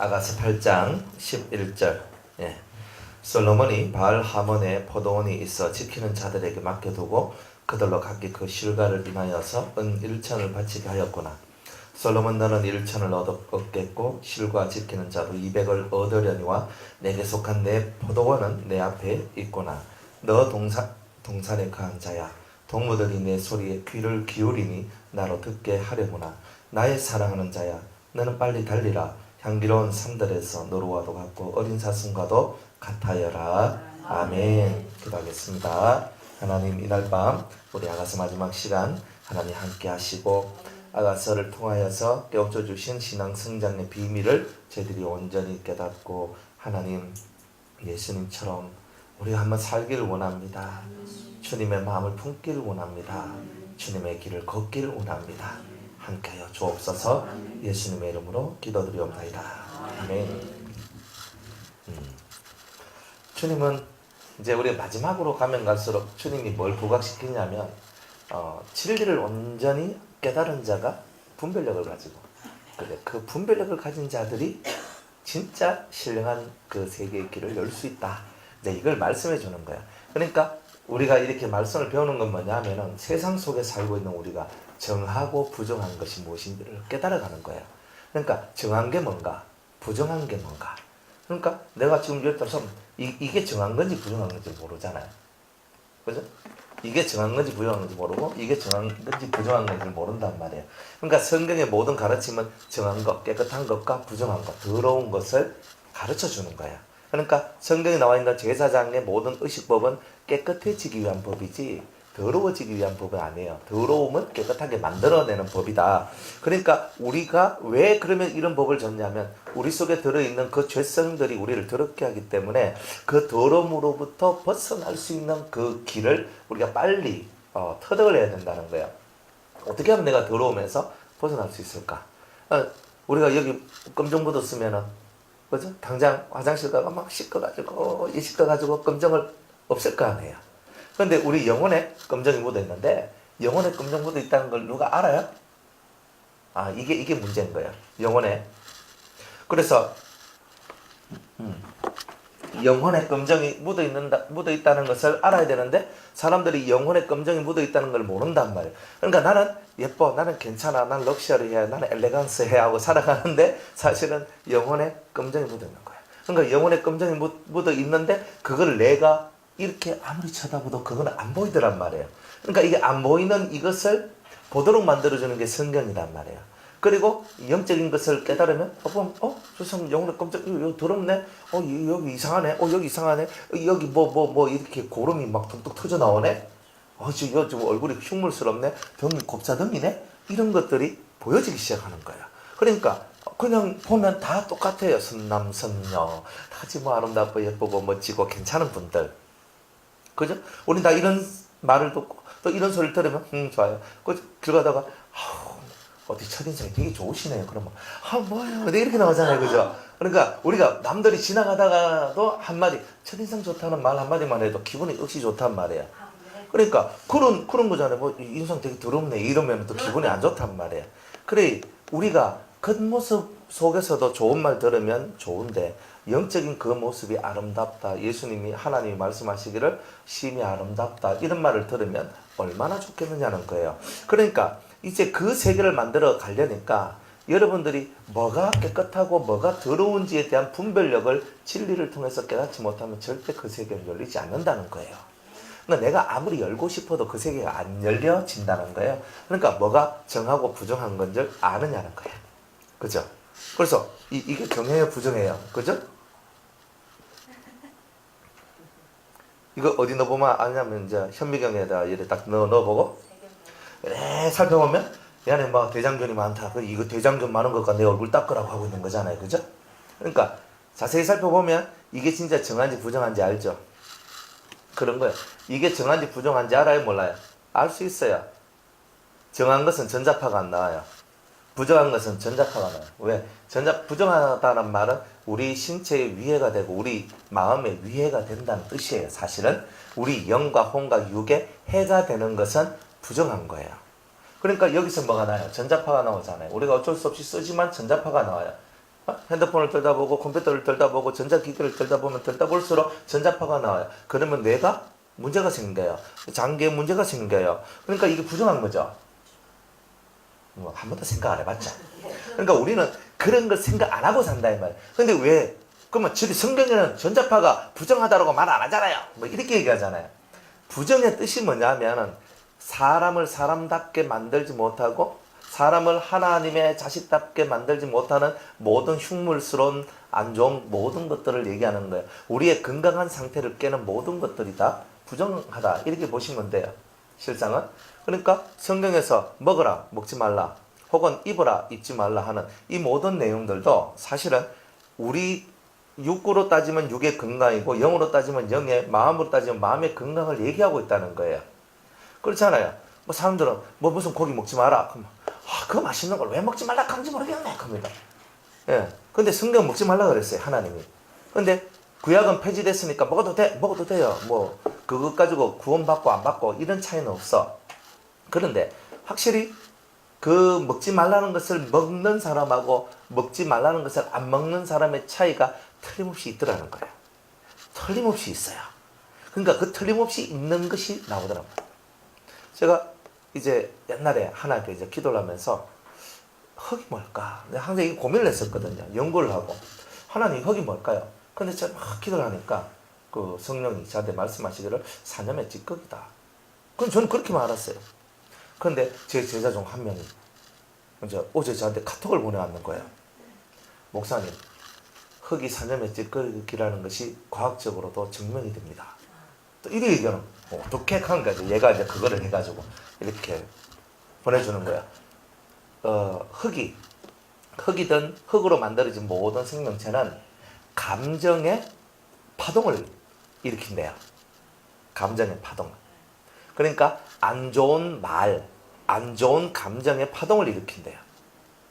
아가서 8장 11절. 솔로몬이 바알 하몬에 포도원이 있어 지키는 자들에게 맡겨두고 그들로 각기 그 실과를 인하여서 은 1천을 바치게 하였구나. 솔로몬 너는 1천을 얻겠고 실과 지키는 자도 200을 얻으려니와 내게 속한 내 포도원은 내 앞에 있구나. 너 동산에 거한 자야, 동무들이 내 소리에 귀를 기울이니 나로 듣게 하려구나. 나의 사랑하는 자야, 너는 빨리 달리라. 향기로운 산들에서 노루와도 같고 어린 사슴과도 같아여라. 아멘. 기도하겠습니다. 하나님, 이날 밤 우리 아가서 마지막 시간 하나님 함께 하시고 아가서를 통하여서 깨우쳐 주신 신앙 성장의 비밀을 저희들이 온전히 깨닫고 하나님 예수님처럼 우리가 한번 살기를 원합니다. 주님의 마음을 품기를 원합니다. 주님의 길을 걷기를 원합니다. 함께하여 주옵소서. 예수님의 이름으로 기도드리옵나이다. 아멘. 주님은 이제 우리 마지막으로 가면 갈수록 주님이 뭘 부각시키냐면 진리를 온전히 깨달은 자가 분별력을 가지고 그 분별력을 가진 자들이 진짜 신령한 그 세계의 길을 열 수 있다. 이제 이걸 말씀해 주는 거야. 그러니까 우리가 이렇게 말씀을 배우는 건 뭐냐 하면은 세상 속에 살고 있는 우리가 정하고 부정한 것이 무엇인지를 깨달아가는 거예요. 그러니까 정한 게 뭔가, 부정한 게 뭔가. 그러니까 내가 지금 여기 따라서 이게 정한 건지 부정한 건지 모르잖아요. 그죠? 이게 정한 건지 부정한 건지 모르고 이게 정한 건지 부정한 건지 모른단 말이에요. 그러니까 성경의 모든 가르침은 정한 것, 깨끗한 것과 부정한 것, 더러운 것을 가르쳐 주는 거예요. 그러니까 성경에 나와 있는 제사장의 모든 의식법은 깨끗해지기 위한 법이지 더러워지기 위한 법은 아니에요. 더러움은 깨끗하게 만들어내는 법이다. 그러니까 우리가 왜 그러면 이런 법을 줬냐면 우리 속에 들어있는 그 죄성들이 우리를 더럽게 하기 때문에 그 더러움으로부터 벗어날 수 있는 그 길을 우리가 빨리 터득을 해야 된다는 거예요. 어떻게 하면 내가 더러움에서 벗어날 수 있을까? 우리가 여기 검정 묻었으면은 그죠? 당장 화장실 가가 막 씻어가지고 검정을 없앨 거 아니에요. 그런데 우리 영혼에 검정이 묻어 있는데 영혼에 검정 묻어 있다는 걸 누가 알아요? 이게 문제인 거예요. 영혼에. 그래서 영혼에 검정이 묻어 있다는 것을 알아야 되는데 사람들이 영혼에 검정이 묻어 있다는 걸 모른단 말이에요. 그러니까 나는 예뻐, 나는 괜찮아, 나는 럭셔리해, 나는 엘레강스해 하고 살아가는데 사실은 영혼에 검정이 묻어 있는 거예요. 그러니까 영혼에 검정이 묻어 있는데 그걸 내가 이렇게 아무리 쳐다봐도 그건 안 보이더란 말이에요. 그러니까 이게 안 보이는 이것을 보도록 만들어주는 게 성경이란 말이에요. 그리고 영적인 것을 깨달으면 저 사람 영혼의 깜짝 이거 더럽네. 여기 이상하네. 여기 이상하네. 여기 뭐 이렇게 고름이 막 툭툭 터져 나오네. 저 얼굴이 흉물스럽네. 등이 곱사등이네. 이런 것들이 보여지기 시작하는 거예요. 그러니까 그냥 보면 다 똑같아요. 선남선녀. 다지 뭐 아름답고 예쁘고 멋지고 괜찮은 분들. 그죠? 우리 다 이런 말을 듣고 또 이런 소리를 들으면 좋아요. 길 가다가 어디 첫인상이 되게 좋으시네요. 그러면 뭐예요? 이렇게 나오잖아요. 그죠? 그러니까 우리가 남들이 지나가다가도 한마디 첫인상 좋다는 말 한마디만 해도 기분이 역시 좋단 말이에요. 그러니까 그런 거잖아요. 뭐 인상 되게 더럽네 이러면 또 기분이 안 좋단 말이에요. 그래 우리가 겉모습 속에서도 좋은 말 들으면 좋은데 영적인 그 모습이 아름답다. 예수님이 하나님이 말씀하시기를 심히 아름답다. 이런 말을 들으면 얼마나 좋겠느냐는 거예요. 그러니까 이제 그 세계를 만들어 가려니까 여러분들이 뭐가 깨끗하고 뭐가 더러운지에 대한 분별력을 진리를 통해서 깨닫지 못하면 절대 그 세계는 열리지 않는다는 거예요. 그러니까 내가 아무리 열고 싶어도 그 세계가 안 열려진다는 거예요. 그러니까 뭐가 정하고 부정한 건지 아느냐는 거예요. 그죠? 그래서 이게 정해요, 부정해요. 그죠? 이거 어디 넣어보면 아냐면 이제 현미경에다 이렇게 딱 넣어보고 살펴보면 이 안에 막 대장균이 많다. 이거 대장균 많은 것과 내 얼굴 닦으라고 하고 있는 거잖아요. 그죠? 그러니까 자세히 살펴보면 이게 진짜 정한지 부정한지 알죠? 그런 거예요. 이게 정한지 부정한지 알아요? 몰라요? 알 수 있어요. 정한 것은 전자파가 안 나와요. 부정한 것은 전자파가 나와요. 왜? 부정하다는 말은 우리 신체의 위해가 되고 우리 마음의 위해가 된다는 뜻이에요. 사실은 우리 영과 혼과 육의 해가 되는 것은 부정한 거예요. 그러니까 여기서 뭐가 나요? 전자파가 나오잖아요. 우리가 어쩔 수 없이 쓰지만 전자파가 나와요. 핸드폰을 들다 보고 컴퓨터를 들다 보고 전자기기를 들다 보면 들다 볼수록 전자파가 나와요. 그러면 뇌가 문제가 생겨요. 장기에 문제가 생겨요. 그러니까 이게 부정한 거죠. 뭐 한 번도 생각 안 해봤죠. 그러니까 우리는 그런 걸 생각 안 하고 산다 이 말이에요. 근데 왜? 그러면 저기 성경에는 전자파가 부정하다라고 말 안 하잖아요. 뭐 이렇게 얘기하잖아요. 부정의 뜻이 뭐냐면은 사람을 사람답게 만들지 못하고 사람을 하나님의 자식답게 만들지 못하는 모든 흉물스러운 안 좋은 모든 것들을 얘기하는 거예요. 우리의 건강한 상태를 깨는 모든 것들이 다 부정하다 이렇게 보시면 돼요. 실상은. 그러니까 성경에서 먹어라 먹지 말라 혹은 입어라 입지 말라 하는 이 모든 내용들도 사실은 우리 육구로 따지면 육의 건강이고 영으로 따지면 영의, 마음으로 따지면 마음의 건강을 얘기하고 있다는 거예요. 그렇잖아요. 뭐 사람들은 뭐 무슨 고기 먹지 마라. 그럼 그 맛있는 걸 왜 먹지 말라 하는지 모르겠네. 겁니다. 예. 근데 성경 먹지 말라 그랬어요. 하나님이. 근데 구약은 폐지됐으니까 먹어도 돼. 먹어도 돼요. 뭐 그것 가지고 구원받고 안 받고 이런 차이는 없어. 그런데 확실히 그 먹지 말라는 것을 먹는 사람하고 먹지 말라는 것을 안 먹는 사람의 차이가 틀림없이 있더라는 거예요. 틀림없이 있어요. 그러니까 그 틀림없이 있는 것이 나오더라고요. 제가 이제 옛날에 하나님께 이제 기도를 하면서 흙이 뭘까? 내가 항상 이 고민을 했었거든요. 연구를 하고. 하나님 흙이 뭘까요? 근데 제가 막 기도를 하니까 그 성령이 저한테 말씀하시기를 사념의 찌꺼기다. 그럼 저는 그렇게만 알았어요. 그런데 제 제자 중 한 명이 이제 어제 저한테 카톡을 보내왔는 거예요. 목사님, 흙이 사념의 찌꺼기라는 것이 과학적으로도 증명이 됩니다. 또 이렇게 얘기하는 어떻게 한 거지? 얘가 이제 그거를 해가지고 이렇게 보내주는 거야. 흙이든 흙으로 만들어진 모든 생명체는 감정의 파동을 일으킨대요. 감정의 파동. 그러니까 안 좋은 말, 안 좋은 감정의 파동을 일으킨대요.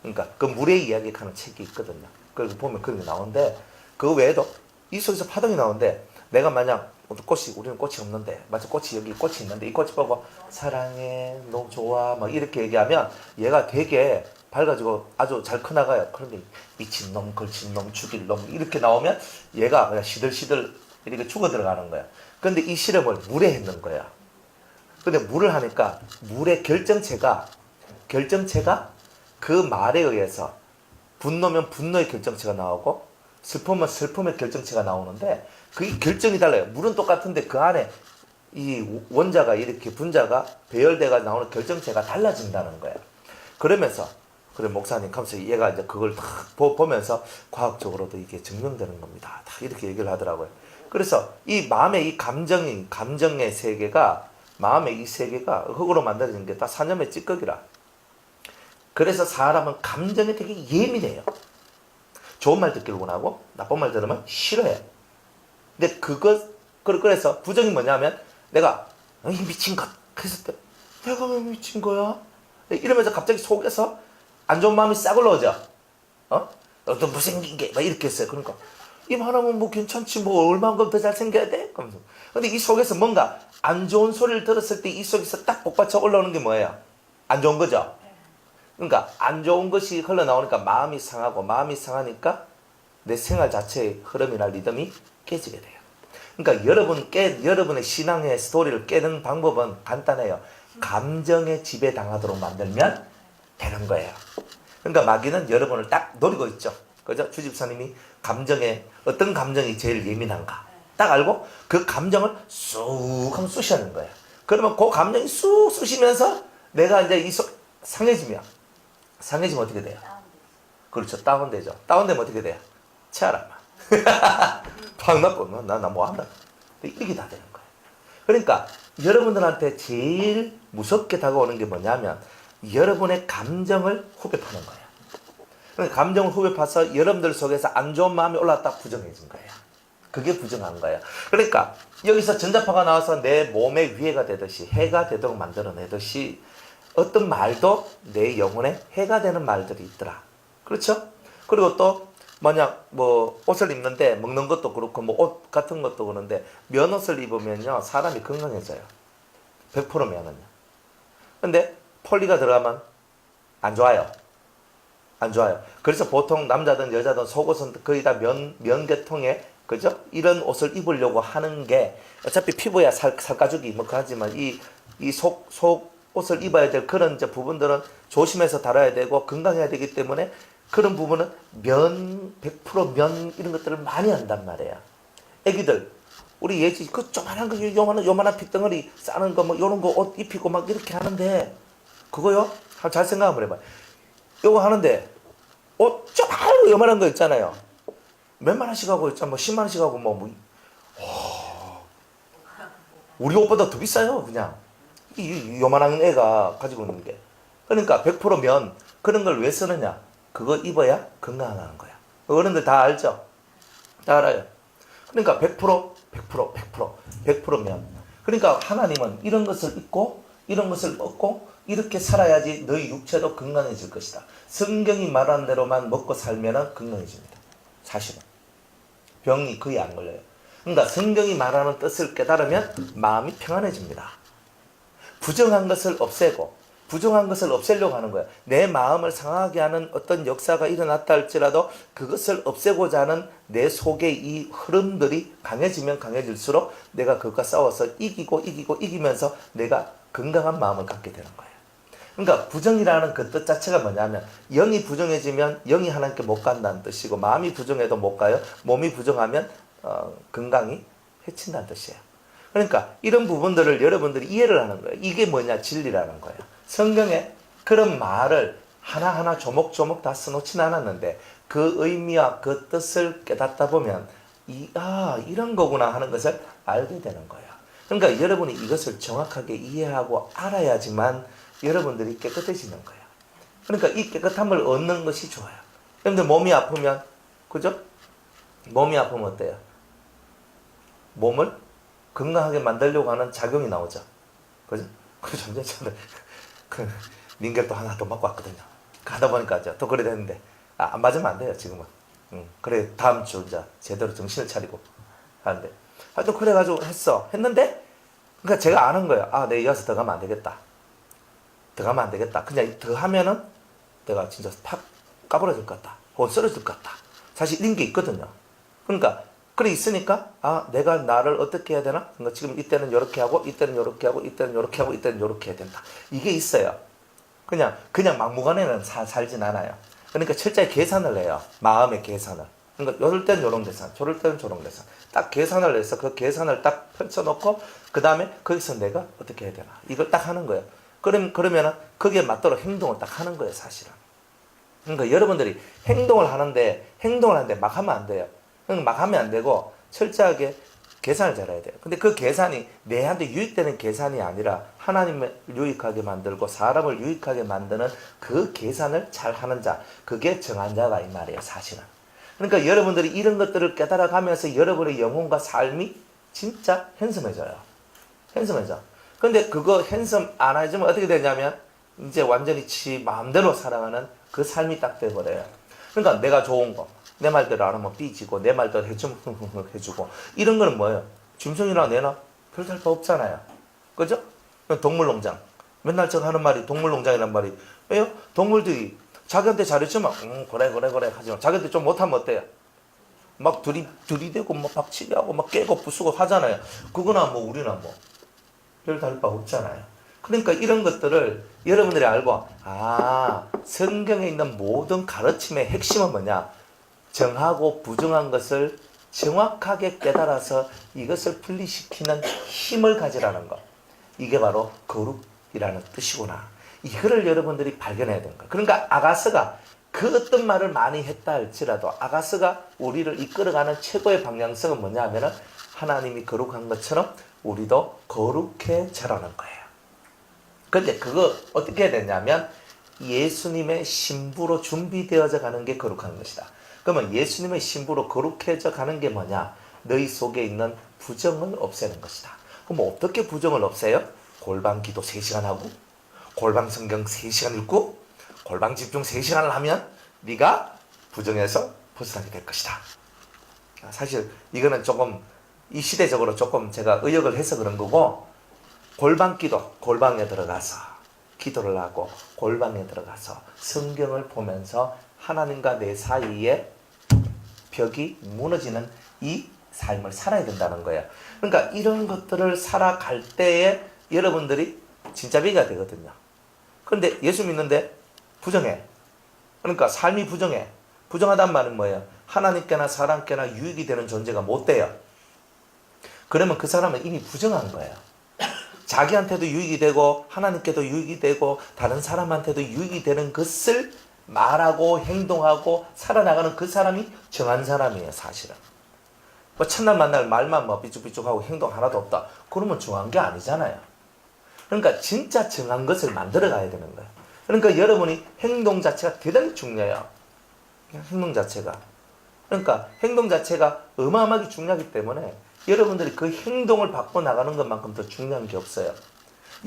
그러니까 그 물의 이야기 하는 책이 있거든요. 그걸 보면 그런 게 나오는데 그 외에도 이 속에서 파동이 나오는데 내가 만약 꽃이 우리는 꽃이 없는데 마치 꽃이 여기 꽃이 있는데 이 꽃이 보고 사랑해 너무 좋아 막 이렇게 얘기하면 얘가 되게 밝아지고 아주 잘 커나가요. 그런데 미친놈 걸친놈 죽일놈 이렇게 나오면 얘가 그냥 시들시들 이렇게 죽어 들어가는 거야. 그런데 이 실험을 물에 했는 거야. 근데 물을 하니까 물의 결정체가 그 말에 의해서 분노면 분노의 결정체가 나오고 슬픔은 슬픔의 결정체가 나오는데 그 결정이 달라요. 물은 똑같은데 그 안에 이 원자가 이렇게 분자가 배열돼가 나오는 결정체가 달라진다는 거예요. 그러면서 그래 목사님 하면서 얘가 이제 그걸 딱 보면서 과학적으로도 이게 증명되는 겁니다. 다 이렇게 얘기를 하더라고요. 그래서 이 마음의 이 감정의 세계가 마음의 이 세계가 흙으로 만들어진 게 다 사념의 찌꺼기라. 그래서 사람은 감정에 되게 예민해요. 좋은 말 듣기를 원하고 나쁜 말 들으면 싫어해요. 근데 그래서 부정이 뭐냐면 내가 이 미친 것 그래서 내가 왜 미친 거야? 이러면서 갑자기 속에서 안 좋은 마음이 싹 올라오죠. 너 못생긴 게 막 이렇게 했어요. 그러니까 이만하면 뭐 괜찮지 뭐 얼마만큼 더 잘생겨야 돼? 그러면서 근데 이 속에서 뭔가 안 좋은 소리를 들었을 때 이 속에서 딱 복받쳐 올라오는 게 뭐예요? 안 좋은 거죠. 그러니까 안 좋은 것이 흘러나오니까 마음이 상하고 마음이 상하니까 내 생활 자체의 흐름이나 리듬이 깨지게 돼요. 그러니까 여러분의 신앙의 스토리를 깨는 방법은 간단해요. 감정에 지배당하도록 만들면 되는 거예요. 그러니까 마귀는 여러분을 딱 노리고 있죠. 그죠? 주집사님이 어떤 감정이 제일 예민한가 딱 알고 그 감정을 쑥 하면 쑤시는 거예요. 그러면 그 감정이 쑥 쑤시면서 내가 이제 상해지면 어떻게 돼요? 그렇죠. 다운되죠. 다운되면 어떻게 돼요? 치아라마. 팍 났고 나 뭐 한다. 이게 다 되는 거예요. 그러니까 여러분들한테 제일 무섭게 다가오는 게 뭐냐면 여러분의 감정을 후벼파는 거예요. 그러니까 감정을 후벼파서 여러분들 속에서 안 좋은 마음이 올라왔다 부정해진 거예요. 그게 부정한 거예요. 그러니까 여기서 전자파가 나와서 내 몸에 위해가 되듯이 해가 되도록 만들어내듯이 어떤 말도 내 영혼에 해가 되는 말들이 있더라. 그렇죠? 그리고 또 만약 뭐 옷을 입는데 먹는 것도 그렇고 뭐 옷 같은 것도 그런데 면옷을 입으면요 사람이 건강해져요. 100% 면은요. 근데 폴리가 들어가면 안 좋아요. 안 좋아요. 그래서 보통 남자든 여자든 속옷은 거의 다 면계통에 그죠? 이런 옷을 입으려고 하는 게 어차피 피부야 살가죽이 뭐 그하지만 이 속옷을 입어야 될 그런 이제 부분들은 조심해서 다뤄야 되고 건강해야 되기 때문에 그런 부분은 100% 이런 것들을 많이 한단 말이에요. 애기들 우리 예지 그 조만한 거 요만한 핏덩어리 싸는 거 뭐 요런 거 옷 입히고 막 이렇게 하는데 그거요? 잘 생각 한번 해봐요. 요거 하는데 옷 조만한 거 요만한 거 있잖아요. 몇만 원씩 하고 있잖아. 뭐 10만 원씩 하고 우리 옷보다 더 비싸요. 그냥 요만한 애가 가지고 있는 게. 그러니까 100% 그런 걸 왜 쓰느냐? 그거 입어야 건강한 거야. 어른들 다 알죠? 다 알아요. 그러니까 100% 그러니까 하나님은 이런 것을 입고 이런 것을 먹고 이렇게 살아야지 너희 육체도 건강해질 것이다. 성경이 말하는 대로만 먹고 살면 건강해집니다. 사실은. 병이 거의 안 걸려요. 그러니까 성경이 말하는 뜻을 깨달으면 마음이 평안해집니다. 부정한 것을 없애고 부정한 것을 없애려고 하는 거야. 내 마음을 상하게 하는 어떤 역사가 일어났다 할지라도 그것을 없애고자 하는 내 속의 이 흐름들이 강해지면 강해질수록 내가 그것과 싸워서 이기면서 내가 건강한 마음을 갖게 되는 거예요. 그러니까 부정이라는 그 뜻 자체가 뭐냐면 영이 부정해지면 영이 하나님께 못 간다는 뜻이고 마음이 부정해도 못 가요. 몸이 부정하면 건강이 해친다는 뜻이에요. 그러니까 이런 부분들을 여러분들이 이해를 하는 거예요. 이게 뭐냐? 진리라는 거예요. 성경에 그런 말을 하나하나 조목조목 다 써놓지는 않았는데 그 의미와 그 뜻을 깨닫다 보면 이런 거구나 하는 것을 알게 되는 거예요. 그러니까 여러분이 이것을 정확하게 이해하고 알아야지만 여러분들이 깨끗해지는 거예요. 그러니까 이 깨끗함을 얻는 것이 좋아요. 여러분들 몸이 아프면 그죠? 몸이 아프면 어때요? 몸을 건강하게 만들려고 하는 작용이 나오죠. 그죠? 그래서 전에 링겔도 하나 더 맞고 왔거든요. 하다 보니까 또 그래 됐는데 안 맞으면 안 돼요 지금은. 그래 다음 주 이제 제대로 정신을 차리고 하는데 하여튼 그래가지고 했는데 그러니까 제가 아는 거예요. 내가 이어서 더 가면 안 되겠다. 그냥 더 하면은 내가 진짜 팍 까부러질 것 같다. 혹은 쓰러질 것 같다. 사실 이런 게 있거든요. 그러니까 그래 있으니까 내가 나를 어떻게 해야 되나? 그러니까 지금 이때는 이렇게 하고 이때는 이렇게 하고 이때는 이렇게 하고 이때는 이렇게 해야 된다. 이게 있어요. 그냥 막무가내는 살진 않아요. 그러니까 철저히 계산을 해요. 마음의 계산을. 그러니까 이럴 때는 이런 계산, 저럴 때는 저런 계산. 딱 계산을 해서 그 계산을 딱 펼쳐놓고 그 다음에 거기서 내가 어떻게 해야 되나? 이걸 딱 하는 거예요. 그러면은 거기에 맞도록 행동을 딱 하는 거예요, 사실은. 그러니까 여러분들이 행동을 하는데 막 하면 안 돼요. 막 하면 안 되고 철저하게 계산을 잘해야 돼요. 근데 그 계산이 내한테 유익되는 계산이 아니라 하나님을 유익하게 만들고 사람을 유익하게 만드는 그 계산을 잘 하는 자, 그게 정한 자다 이 말이에요, 사실은. 그러니까 여러분들이 이런 것들을 깨달아가면서 여러분의 영혼과 삶이 진짜 핸섬해져요. 근데 그거 핸섬 안 해주면 어떻게 되냐면 이제 완전히 지 마음대로 살아가는 그 삶이 딱 돼버려요. 그러니까 내가 좋은 거 내 말대로 안 하면 삐지고 내 말대로 해주면 해주고 이런 거는 뭐예요? 짐승이나 내나 별 할 거 없잖아요. 그죠? 동물농장 맨날 제가 하는 말이 동물농장이란 말이 왜요? 동물들이 자기한테 잘해주면 그래 하지만 자기한테 좀 못하면 어때요? 막 들이대고 막 박치기하고 막 깨고 부수고 하잖아요. 그거나 뭐 우리나 뭐 별 할 바 없잖아요. 그러니까 이런 것들을 여러분들이 알고 성경에 있는 모든 가르침의 핵심은 뭐냐? 정하고 부정한 것을 정확하게 깨달아서 이것을 분리시키는 힘을 가지라는 것. 이게 바로 거룩이라는 뜻이구나. 이거를 여러분들이 발견해야 되는 거예요. 그러니까 아가서가 그 어떤 말을 많이 했다 할지라도 아가서가 우리를 이끌어가는 최고의 방향성은 뭐냐 하면은 하나님이 거룩한 것처럼 우리도 거룩해져라는 거예요. 근데 그거 어떻게 해야 되냐면 예수님의 신부로 준비되어져 가는 게 거룩한 것이다. 그러면 예수님의 신부로 거룩해져 가는 게 뭐냐? 너희 속에 있는 부정을 없애는 것이다. 그럼 어떻게 부정을 없애요? 골방 기도 3시간 하고 골방 성경 3시간 읽고 골방 집중 3시간을 하면 네가 부정에서 벗어나게 될 것이다. 사실 이거는 조금 이 시대적으로 조금 제가 의역을 해서 그런 거고 골방 기도, 골방에 들어가서 기도를 하고 골방에 들어가서 성경을 보면서 하나님과 내 사이에 벽이 무너지는 이 삶을 살아야 된다는 거예요. 그러니까 이런 것들을 살아갈 때에 여러분들이 진짜 비가 되거든요. 그런데 예수 믿는데 부정해. 그러니까 삶이 부정해. 부정하단 말은 뭐예요? 하나님께나 사람께나 유익이 되는 존재가 못 돼요. 그러면 그 사람은 이미 부정한 거예요. 자기한테도 유익이 되고 하나님께도 유익이 되고 다른 사람한테도 유익이 되는 것을 말하고 행동하고 살아나가는 그 사람이 정한 사람이에요. 사실은. 뭐 첫날 만날 말만 뭐 삐죽삐죽하고 행동 하나도 없다. 그러면 정한 게 아니잖아요. 그러니까 진짜 정한 것을 만들어 가야 되는 거예요. 그러니까 여러분이 행동 자체가 대단히 중요해요. 행동 자체가. 그러니까 행동 자체가 어마어마하게 중요하기 때문에 여러분들이 그 행동을 바꿔나가는 것만큼 더 중요한 게 없어요.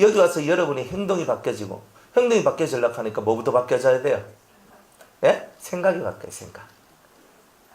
여기 와서 여러분이 행동이 바뀌어지고 행동이 바뀌어지려고 하니까 뭐부터 바뀌어져야 돼요? 예? 생각이 바뀌어요.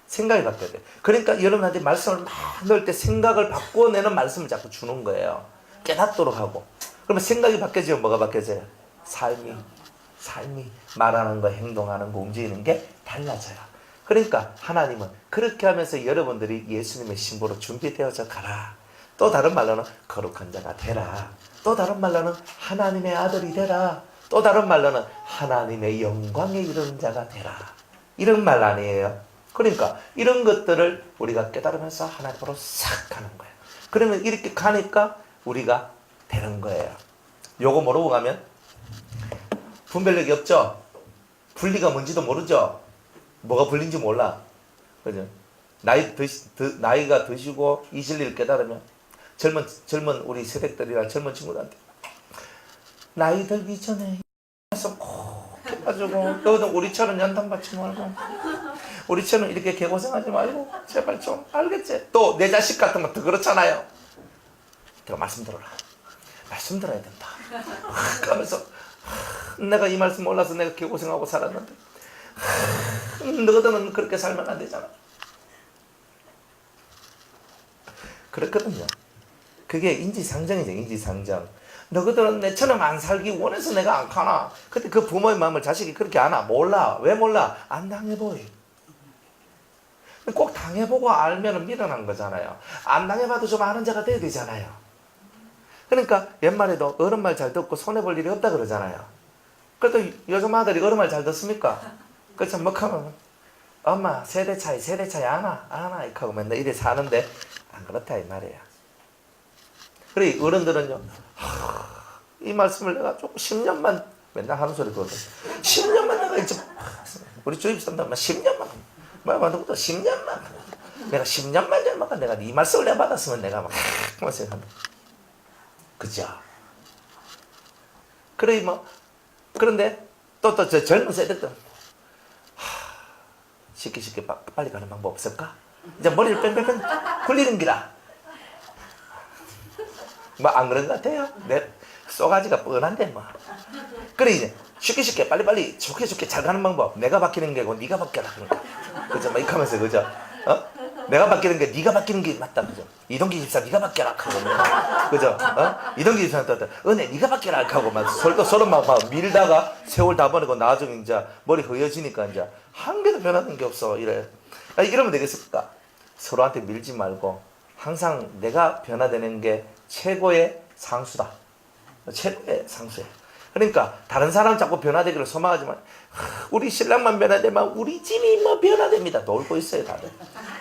생각이 바뀌어야 돼요. 그러니까 여러분한테 말씀을 막 넣을 때 생각을 바꿔내는 말씀을 자꾸 주는 거예요. 깨닫도록 하고. 그러면 생각이 바뀌어지면 뭐가 바뀌어져요? 삶이 말하는 거, 행동하는 거, 움직이는 게 달라져요. 그러니까 하나님은 그렇게 하면서 여러분들이 예수님의 신부로 준비되어져 가라. 또 다른 말로는 거룩한 자가 되라. 또 다른 말로는 하나님의 아들이 되라. 또 다른 말로는 하나님의 영광에 이르는 자가 되라. 이런 말 아니에요. 그러니까 이런 것들을 우리가 깨달으면서 하나님으로 싹 가는 거예요. 그러면 이렇게 가니까 우리가 되는 거예요. 요거 모르고 가면 분별력이 없죠? 분리가 뭔지도 모르죠? 뭐가 분리인지 몰라. 그죠? 나이가 드시고 이 진리를 깨달으면 젊은 우리 세대들이나 젊은 친구들한테 나이 들기 전에 가서 꼭 해가지고 너도 우리처럼 연탄 받지 말고 우리처럼 이렇게 개고생하지 말고 제발 좀 알겠지? 또 내 자식 같은 것도 그렇잖아요. 내가 말씀 들어라. 말씀 들어야 된다. 그러면서 내가 이 말씀 몰라서 내가 개고생하고 살았는데 너희들은 그렇게 살면 안 되잖아. 그렇거든요. 그게 인지상정이죠. 인지상정. 너희들은 내처럼 안 살기 원해서 내가 안 가나. 근데 그 부모의 마음을 자식이 그렇게 아나? 몰라. 왜 몰라? 안 당해보이. 꼭 당해보고 알면 미련한 거잖아요. 안 당해봐도 좀 아는 자가 돼야 되잖아요. 그러니까 옛말에도 어른 말 잘 듣고 손해볼 일이 없다 그러잖아요. 그래도 요즘 아들이 어른 말 잘 듣습니까? 그렇죠. 뭐 하면 엄마 세대 차이 아나 이렇게 하고 맨날 이래 사는데 안 그렇다 이 말이야. 그래 어른들은요 이 말씀을 내가 조금 10년만 맨날 하는 소리거든. 10년만 내가 이제 우리 주입 산다면 10년만 말만 듣고도 10년만 내가 10년만 전마다 내가 이 말씀을 내가 받았으면 내가 막 생각한다. 그죠? 그래 뭐 그런데 또 저 젊은 세대들 쉽게 빨리 가는 방법 없을까? 이제 머리를 뺑뺑뺑 굴리는 기라. 뭐 안 그런 것 같아요? 내 쏘가지가 뻔한데 뭐. 그래 이제 쉽게 빨리 좋게 잘 가는 방법. 내가 바뀌는 게고 네가 바뀌어라 그러니까. 그죠? 막 이렇게 하면서 그죠? 내가 바뀌는 게 네가 바뀌는 게 맞다 그죠? 이동기 집사 네가 바뀌어라 하고 그죠? 이동기 집사한테 은혜 네가 바뀌어라 하고 막 서로 막 밀다가 세월 다 보내고 나중에 이제 머리 허여지니까 이제 한 개도 변하는 게 없어 이래. 이러면 되겠습니까? 서로한테 밀지 말고 항상 내가 변화되는 게 최고의 상수다. 최고의 상수야. 그러니까 다른 사람 자꾸 변화되기를 소망하지만 우리 신랑만 변화되면 우리 집이 뭐 변화됩니다. 놀고 있어요 다들.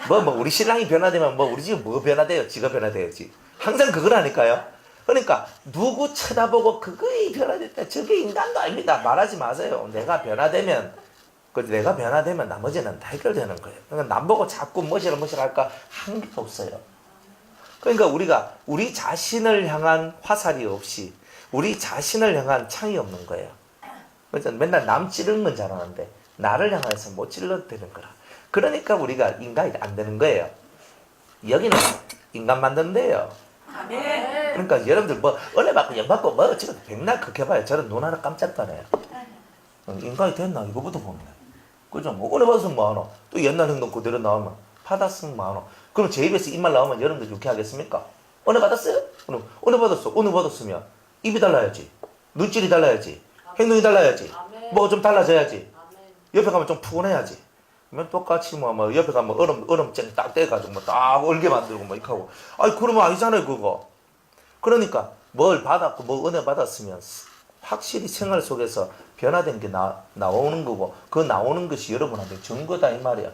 뭐 우리 신랑이 변화되면 뭐 우리 집이 뭐 변화돼요? 지가 변화돼야지. 항상 그거라니까요. 그러니까 누구 쳐다보고 그거이 변화됐다 저게 인간도 아닙니다. 말하지 마세요. 내가 변화되면 나머지는 다 해결되는 거예요. 그러니까 남 보고 자꾸 뭐시라 할까 한 개도 없어요. 그러니까 우리가 우리 자신을 향한 화살이 없이 우리 자신을 향한 창이 없는 거예요. 그래서 맨날 남 찌르는 건 잘하는데 나를 향해서 못 찔러도 되는 거라. 그러니까 우리가 인간이 안 되는 거예요. 여기는 인간 만드는 데예요. 그러니까 여러분들 뭐 은혜 받고 영 받고 뭐 지금 백날 그렇게 봐요. 저는 눈 하나 깜짝 안 해요. 인간이 됐나 이거부터 보면 그죠? 뭐 은혜 받았으면 뭐하노? 또 옛날 행동 그대로 나오면 받았으면 뭐하노? 그럼 제 입에서 입만 나오면 여러분들 유쾌하겠습니까? 은혜 받았어요? 그럼 은혜 받았어. 은혜 받았으면 입이 달라야지. 눈질이 달라야지. 행동이 달라야지. 뭐 좀 달라져야지. 옆에 가면 좀 푸근해야지. 그러면 똑같이 뭐 옆에 가면 얼음쟁이 딱 떼가지고 뭐 딱 얼게 만들고 뭐 이렇게 하고. 아니 그러면 아니잖아요 그거. 그러니까 뭘 받았고 뭐 은혜 받았으면 확실히 생활 속에서 변화된 게 나오는 거고, 그 나오는 것이 여러분한테 증거다 이 말이야.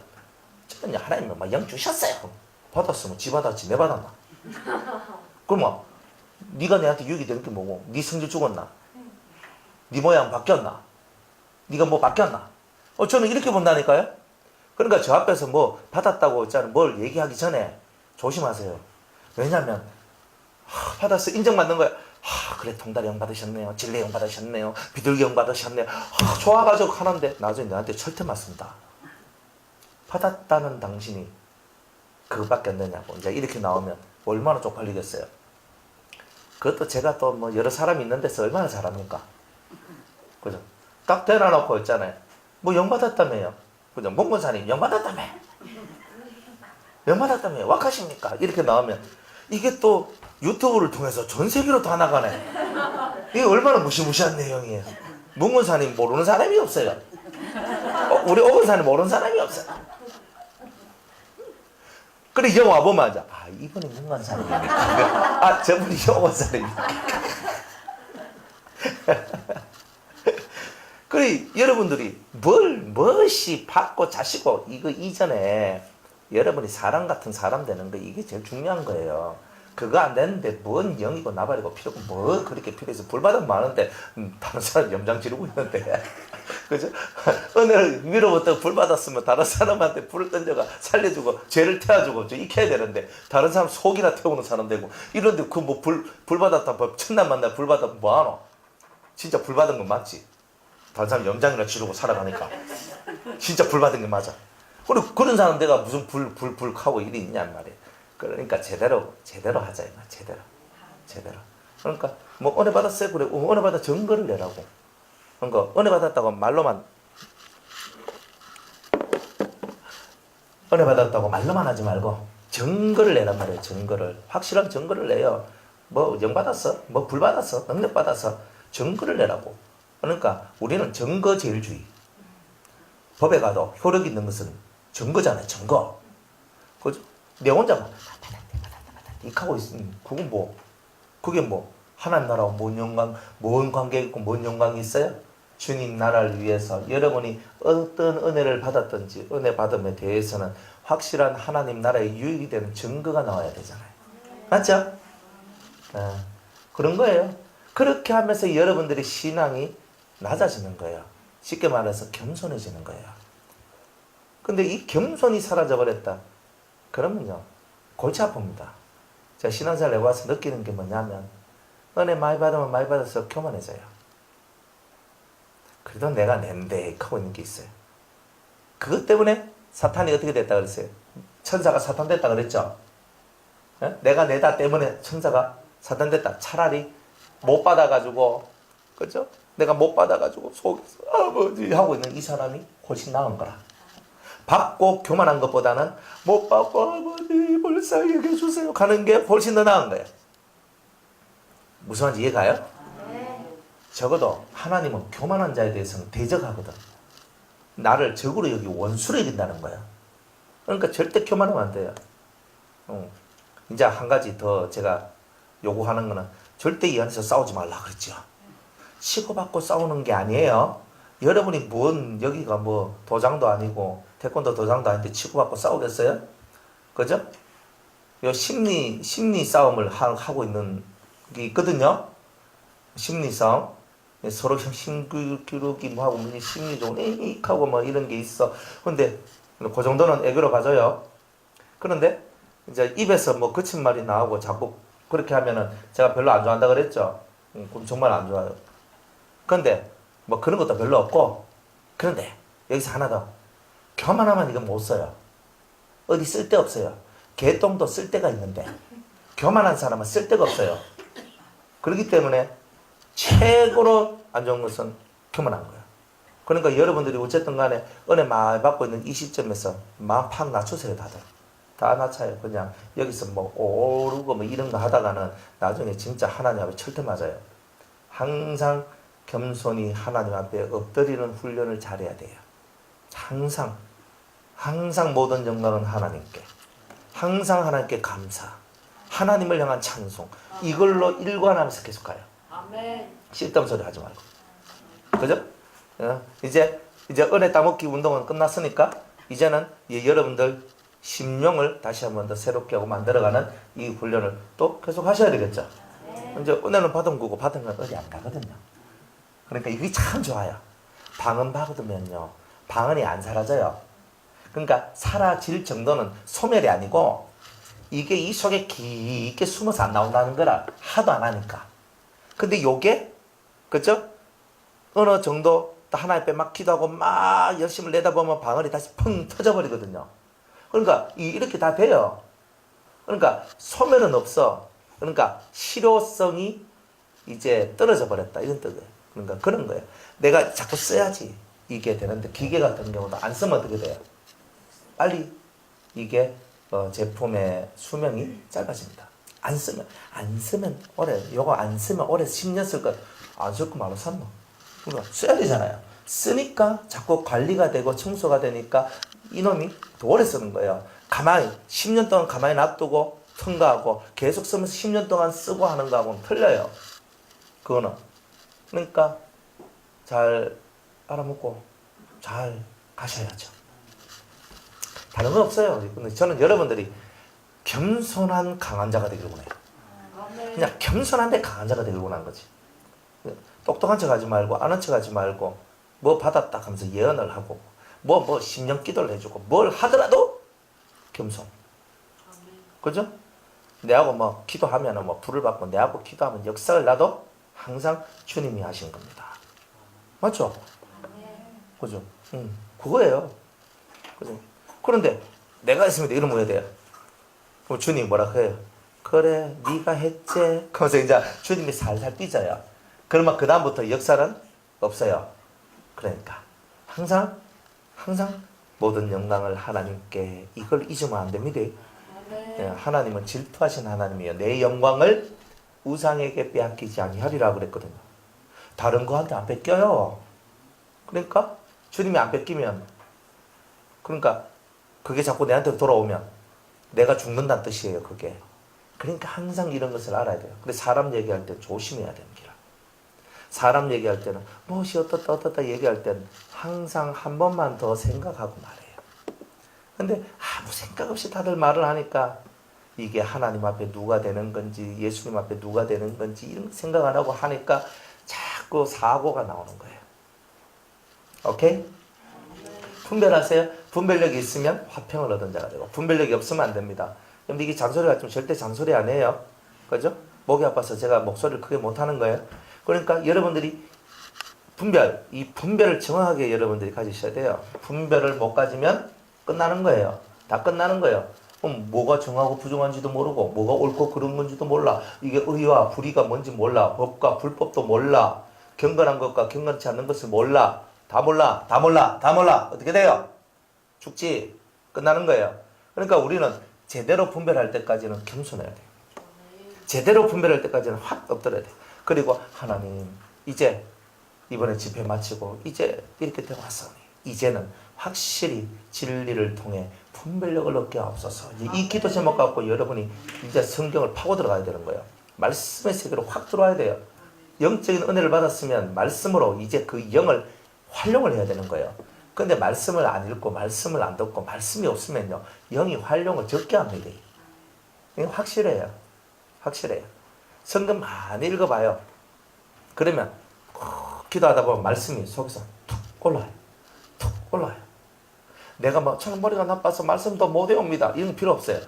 저는 하나님은 막 영 주셨어요. 받았으면 지 받았지 내 받았나? 그러면 네가 내한테 유익이 되는 게 뭐고? 네 성질 죽었나? 네 모양 바뀌었나? 네가 뭐 바뀌었나? 저는 이렇게 본다니까요. 그러니까 저 앞에서 뭐 받았다고 뭘 얘기하기 전에 조심하세요. 왜냐면 받았어 인정받는 거야. 그래 통달이 형 받으셨네요. 진리 형 받으셨네요. 비둘기 형 받으셨네요. 좋아가지고 하는데 나중에 너한테 철퇴 맞습니다. 받았다는 당신이 그것밖에 안 되냐고 이제 이렇게 나오면 얼마나 쪽팔리겠어요. 그것도 제가 또 뭐 여러 사람이 있는 데서 얼마나 잘합니까? 그죠? 딱 대놔놓고 있잖아요. 뭐 영 받았다며요. 그죠? 목문사님 영 받았다며. 영 받았다며. wak하십니까? 이렇게 나오면 이게 또 유튜브를 통해서 전 세계로 다 나가네. 이게 얼마나 무시무시한 내용이에요. 목문사님 모르는 사람이 없어요. 우리 오근사님 모르는 사람이 없어요. 그래 영 와보면 하자. 이분이 목문사님입니까? 저분이 오근사님입니까? 그래 여러분들이 무엇이 받고 자시고 이거 이전에 여러분이 사람 같은 사람 되는 거 이게 제일 중요한 거예요. 그거 안 되는데 뭔 영이고 나발이고 필요고 뭐 그렇게 필요해서 불받으면 많은데 다른 사람 염장 지르고 있는데 그죠? 은혜를 위로부터 불받았으면 다른 사람한테 불을 던져가 살려주고 죄를 태워주고 익혀야 되는데 다른 사람 속이나 태우는 사람 되고 이런데 그 뭐 불 받았다 뭐 첫날 만나 불 받았다 뭐하노? 진짜 불 받은 건 맞지? 다른 사람 염장이나 지르고 살아가니까 진짜 불 받은 게 맞아. 그리고 그런 사람 내가 무슨 불 하고 일이 있냔 말이에요. 그러니까 제대로 하자 이 말. 제대로. 그러니까 뭐 은혜 받았어요. 그래 은혜 받아 증거를 내라고. 그러니까 은혜 받았다고 말로만 하지 말고 증거를 내란 말이에요. 증거를 확실한 증거를 내요. 뭐 영 받았어, 뭐 불 받았어, 능력 받았어, 증거를 내라고. 그러니까 우리는 증거제일주의. 법에 가도 효력 있는 것은 증거잖아요. 증거. 그죠? 내 혼자만 이하고 있으면 그게 뭐 하나님 나라와 뭔 관계 있고 뭔 영광이 있어요? 주님 나라를 위해서 여러분이 어떤 은혜를 받았든지 은혜 받음에 대해서는 확실한 하나님 나라의 유익이 되는 증거가 나와야 되잖아요. 맞죠? 그런 거예요. 그렇게 하면서 여러분들의 신앙이 낮아지는 거예요. 쉽게 말해서 겸손해지는 거예요. 근데 이 겸손이 사라져버렸다. 그러면요 골치 아픕니다. 제가 신앙생활 해와서 느끼는 게 뭐냐면 은혜 많이 받으면 많이 받아서 교만해져요. 그래도 내가 낸데 하고 있는 게 있어요. 그것 때문에 사탄이 어떻게 됐다 그랬어요? 천사가 사탄 됐다 그랬죠? 내가 내다 때문에 천사가 사탄 됐다. 차라리 못 받아가지고 그죠? 내가 못 받아가지고 속에서 아버지 하고 있는 이 사람이 훨씬 나은 거라. 받고 교만한 것보다는 못 받고 아버지 불쌍히 여겨주세요 가는 게 훨씬 더 나은 거예요. 무슨 말인지 이해가요? 적어도 하나님은 교만한 자에 대해서는 대적하거든. 나를 적으로 여기고 원수로 여긴다는 거야. 그러니까 절대 교만하면 안 돼요. 이제 한 가지 더 제가 요구하는 거는 절대 이 안에서 싸우지 말라 그랬죠. 치고받고 싸우는 게 아니에요. 여러분이 여기가 뭐 도장도 아니고 태권도 도장도 아닌데 치고받고 싸우겠어요? 그죠? 요 심리 싸움을 하고 있는 게 있거든요. 심리 싸움. 서로 힘기르기 뭐 하고 심리적으로 하고 뭐 이런 게 있어. 근데 그 정도는 애교로 봐줘요. 그런데 이제 입에서 뭐 거친 말이 나오고 자꾸 그렇게 하면은 제가 별로 안 좋아한다 그랬죠. 그럼 정말 안 좋아요. 그런데 뭐 그런 것도 별로 없고, 그런데 여기서 하나 더 교만하면 이건 못 써요. 어디 쓸데 없어요. 개똥도 쓸데가 있는데 교만한 사람은 쓸데가 없어요. 그렇기 때문에 최고로 안 좋은 것은 교만한 거예요. 그러니까 여러분들이 어쨌든 간에 은혜 많이 받고 있는 이 시점에서 마음 팍 낮추세요. 다들 다 낮춰요. 그냥 여기서 뭐 오르고 뭐 이런 거 하다가는 나중에 진짜 하나님 앞에 철퇴 맞아요. 항상 겸손히 하나님 앞에 엎드리는 훈련을 잘해야 돼요. 항상 모든 영광은 하나님께, 항상 하나님께 감사, 하나님을 향한 찬송, 이걸로 일관하면서 계속 가요. 쓸데없는 소리 하지 말고. 그죠? 이제 은혜 따먹기 운동은 끝났으니까 이제는 여러분들 심령을 다시 한 번 더 새롭게 하고 만들어가는 이 훈련을 또 계속 하셔야 되겠죠. 이제 은혜는 받은 거고 받은 건 어디 안 가거든요. 그러니까 이게 참 좋아요. 방언 받으면요, 방언이 안 사라져요. 그러니까 사라질 정도는 소멸이 아니고 이게 이 속에 깊게 숨어서 안 나온다는 거라, 하도 안 하니까. 근데 요게, 그죠? 어느 정도 하나님 앞에 막 기도하고 막 열심히 내다보면 방언이 다시 펑 터져버리거든요. 그러니까 이렇게 다 돼요. 그러니까 소멸은 없어. 그러니까 실효성이 이제 떨어져 버렸다, 이런 뜻이에요. 그러니까 그런 거예요. 내가 자꾸 써야지 이게 되는데, 기계 같은 경우도 안 쓰면 어떻게 돼요? 빨리 이게 제품의 수명이 짧아집니다. 안 쓰면 오래, 요거 안 쓰면 오래 10년 쓸 것, 안 쓸 거 말로 샀노? 그러니까 써야 되잖아요. 쓰니까 자꾸 관리가 되고 청소가 되니까 이놈이 더 오래 쓰는 거예요. 가만히 10년 동안 가만히 놔두고 통과하고 계속 쓰면서 10년 동안 쓰고 하는 거하고는 틀려요. 그거는. 그러니까 잘 알아먹고 잘 가셔야죠. 다른 건 없어요. 근데 저는 여러분들이 겸손한 강한 자가 되길 원해요. 그냥 겸손한데 강한 자가 되길 원하는 거지. 똑똑한 척 하지 말고 아는 척 하지 말고 뭐 받았다 하면서 예언을 하고 뭐 10년 기도를 해주고 뭘 하더라도 겸손. 그죠? 내하고 뭐 기도하면 뭐 불을 받고 내하고 기도하면 역사를 나도 항상 주님이 하신 겁니다. 맞죠? 그죠? 그거예요. 그죠? 그런데 내가 있으면 이러면 뭐야 돼요? 그럼 주님이 뭐라 해요? 그래, 네가 했지. 그러면서 이제 주님이 살살 삐져요. 그러면 그 다음부터 역사는 없어요. 그러니까 항상 모든 영광을 하나님께, 이걸 잊으면 안 됩니다. 하나님은 질투하신 하나님이에요. 내 영광을 우상에게 빼앗기지 아니하리라 그랬거든요. 다른 거한테 안 뺏겨요. 그러니까 주님이 안 뺏기면, 그러니까 그게 자꾸 내한테 돌아오면 내가 죽는다는 뜻이에요. 그게. 그러니까 항상 이런 것을 알아야 돼요. 근데 사람 얘기할 때 조심해야 되는 기라. 사람 얘기할 때는 무엇이 어떻다 얘기할 때는 항상 한 번만 더 생각하고 말해요. 근데 아무 생각 없이 다들 말을 하니까 이게 하나님 앞에 누가 되는 건지 예수님 앞에 누가 되는 건지 이런 생각 안 하고 하니까 자꾸 사고가 나오는 거예요. 오케이? 분별하세요. 분별력이 있으면 화평을 얻은 자가 되고, 분별력이 없으면 안 됩니다. 근데 이게 잔소리 같으면 절대 잔소리 안 해요. 그죠? 목이 아파서 제가 목소리를 크게 못 하는 거예요. 그러니까 여러분들이 이 분별을 정확하게 여러분들이 가지셔야 돼요. 분별을 못 가지면 끝나는 거예요. 다 끝나는 거예요. 그럼 뭐가 정하고 부정한지도 모르고, 뭐가 옳고 그른 건지도 몰라. 이게 의와 불의가 뭔지 몰라. 법과 불법도 몰라. 경건한 것과 경건치 않는 것을 몰라. 다 몰라. 어떻게 돼요? 죽지. 끝나는 거예요. 그러니까 우리는 제대로 분별할 때까지는 겸손해야 돼요. 제대로 분별할 때까지는 확 엎드려야 돼요. 그리고 하나님, 이제 이번에 집회 마치고 이제 이렇게 되었으니 이제는 확실히 진리를 통해 분별력을 얻게 하옵소서. 이 기도 제목 갖고 여러분이 이제 성경을 파고 들어가야 되는 거예요. 말씀의 세계로 확 들어와야 돼요. 영적인 은혜를 받았으면 말씀으로 이제 그 영을 활용을 해야 되는 거예요. 근데 말씀을 안 읽고 말씀을 안 듣고 말씀이 없으면요, 영이 활용을 적게 합니다. 이게 확실해요. 성경 많이 읽어봐요. 그러면 기도하다 보면 말씀이 속에서 툭 올라와요. 내가 저는 머리가 나빠서 말씀도 못 외웁니다, 이런 거 필요 없어요.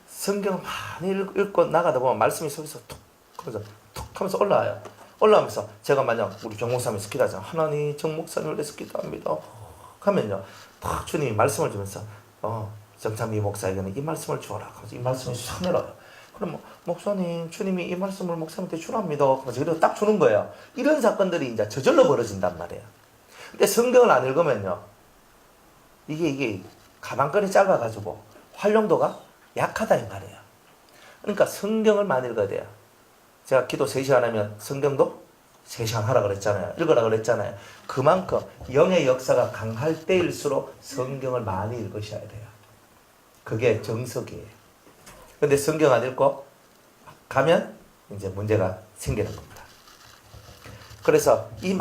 성경 많이 읽고 나가다 보면 말씀이 속에서 툭 하면서 올라와요. 올라오면서 제가 만약 우리 정 목사님께서 기도하잖아요. 하나님, 정 목사님을 위해서 기도합니다 하면요, 주님이 말씀을 주면서 정찬미 목사에게는 이 말씀을 주어라. 이 말씀이 서늘어요. 그럼 목사님, 주님이 이 말씀을 목사님한테 주랍니다. 그래서 딱 주는 거예요. 이런 사건들이 이제 저절로 벌어진단 말이에요. 근데 성경을 안 읽으면요, 이게 가방끈이 짧아가지고 활용도가 약하다 이 말이에요. 그러니까 성경을 많이 읽어야 돼요. 제가 기도 3시간 하면 성경도 3시간 하라 그랬잖아요. 읽으라 그랬잖아요. 그만큼 영의 역사가 강할 때일수록 성경을 많이 읽으셔야 돼요. 그게 정석이에요. 근데 성경 안 읽고 가면 이제 문제가 생기는 겁니다. 그래서 이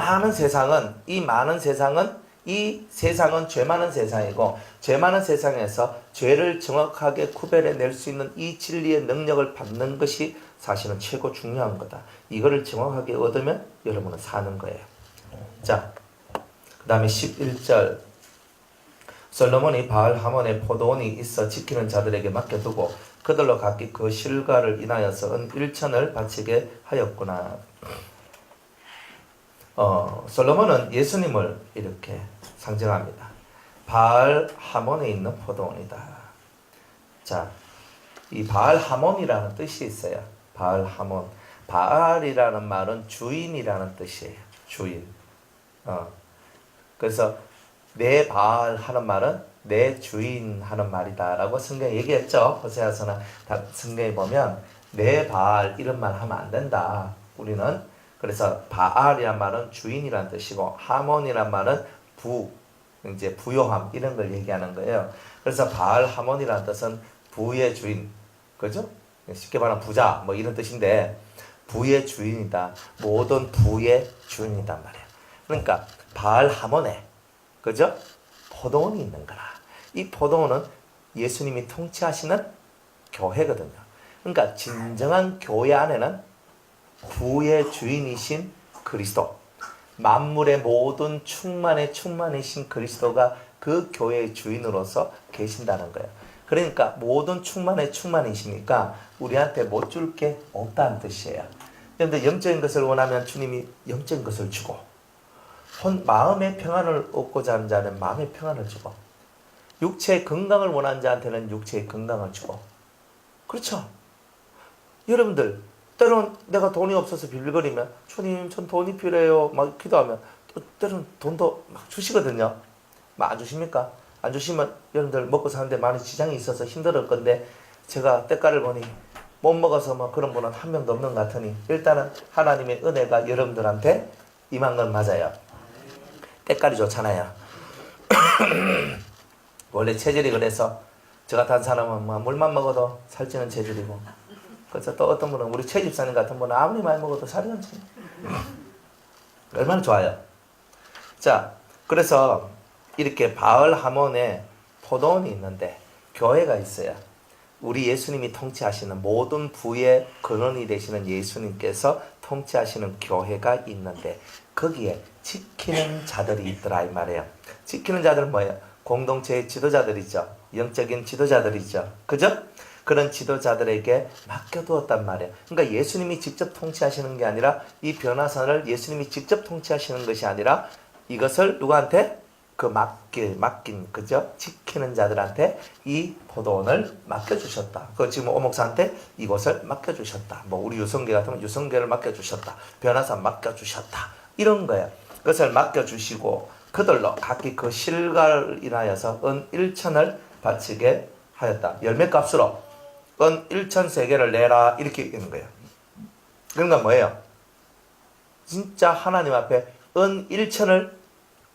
세상은 죄 많은 세상이고, 죄 많은 세상에서 죄를 정확하게 구별해낼 수 있는 이 진리의 능력을 받는 것이 사실은 최고 중요한 거다. 이거를 정확하게 얻으면 여러분은 사는 거예요. 자, 그 다음에 11절. 솔로몬이 바알 하몬의 포도원이 있어 지키는 자들에게 맡겨두고 그들로 각기 그 실과를 인하여서 은 1천을 바치게 하였구나. 솔로몬은 예수님을 이렇게 상징합니다. 바알 하몬에 있는 포도원이다. 자, 이 바알 하몬이라는 뜻이 있어요. 바알 하몬. 바알이라는 말은 주인이라는 뜻이에요. 주인. 그래서 내 바알 하는 말은 내 주인 하는 말이다라고 성경에 얘기했죠. 호세아서나 성경에 보면 내 바알 이런 말 하면 안 된다. 우리는 그래서 바알이란 말은 주인이란 뜻이고 하몬이란 말은 이제 부요함 이런 걸 얘기하는 거예요. 그래서 바알 하몬이란 뜻은 부의 주인, 그죠? 쉽게 말하면 부자 뭐 이런 뜻인데 부의 주인이다. 모든 부의 주인이단 말이에요. 그러니까 바알 하몬에, 그죠? 포도원이 있는 거라. 이 포도원은 예수님이 통치하시는 교회거든요. 그러니까 진정한 교회 안에는 부의 주인이신 그리스도, 만물의 모든 충만이신 그리스도가 그 교회의 주인으로서 계신다는 거예요. 그러니까 모든 충만이시니까 우리한테 못 줄 게 없다는 뜻이에요. 그런데 영적인 것을 원하면 주님이 영적인 것을 주고, 마음의 평안을 얻고자 하는 자는 마음의 평안을 주고, 육체의 건강을 원하는 자한테는 육체의 건강을 주고. 그렇죠? 여러분들 때로는 내가 돈이 없어서 빌빌거리면 주님 전 돈이 필요해요 막 기도하면 또 때로는 돈도 막 주시거든요. 막 안 주십니까? 안 주시면 여러분들 먹고 사는데 많이 지장이 있어서 힘들 건데, 제가 때가를 보니 못 먹어서 뭐 그런 분은 한 명도 없는 것 같으니 일단은 하나님의 은혜가 여러분들한테 임한 건 맞아요. 때깔이 좋잖아요. 원래 체질이 그래서 저 같은 사람은 뭐 물만 먹어도 살찌는 체질이고, 그래서 또 어떤 분은 우리 최 집사님 같은 분은 아무리 많이 먹어도 살이 안 쪄요. 얼마나 좋아요. 자, 그래서 이렇게 바알 하몬에 포도원이 있는데 교회가 있어요. 우리 예수님이 통치하시는 모든 부의 근원이 되시는 예수님께서 통치하시는 교회가 있는데 거기에 지키는 자들이 있더라 이 말이에요. 지키는 자들은 뭐예요? 공동체의 지도자들이죠. 영적인 지도자들이죠. 그죠? 그런 지도자들에게 맡겨두었단 말이에요. 그러니까 예수님이 직접 통치하시는 게 아니라, 이 변화산을 예수님이 직접 통치하시는 것이 아니라 이것을 누구한테? 맡긴 그죠? 지키는 자들한테 이 포도원을 맡겨주셨다. 지금 오목사한테 이곳을 맡겨주셨다. 뭐 우리 유성계 같으면 유성계를 맡겨주셨다. 변화산 맡겨주셨다. 이런 거예요. 그것을 맡겨주시고 그들로 각기 그 실과를 인하여서 은 1천을 바치게 하였다. 열매값으로 은 1천 세겔을 내라 이렇게 있는 거예요. 그러니까 뭐예요? 진짜 하나님 앞에 은 1천을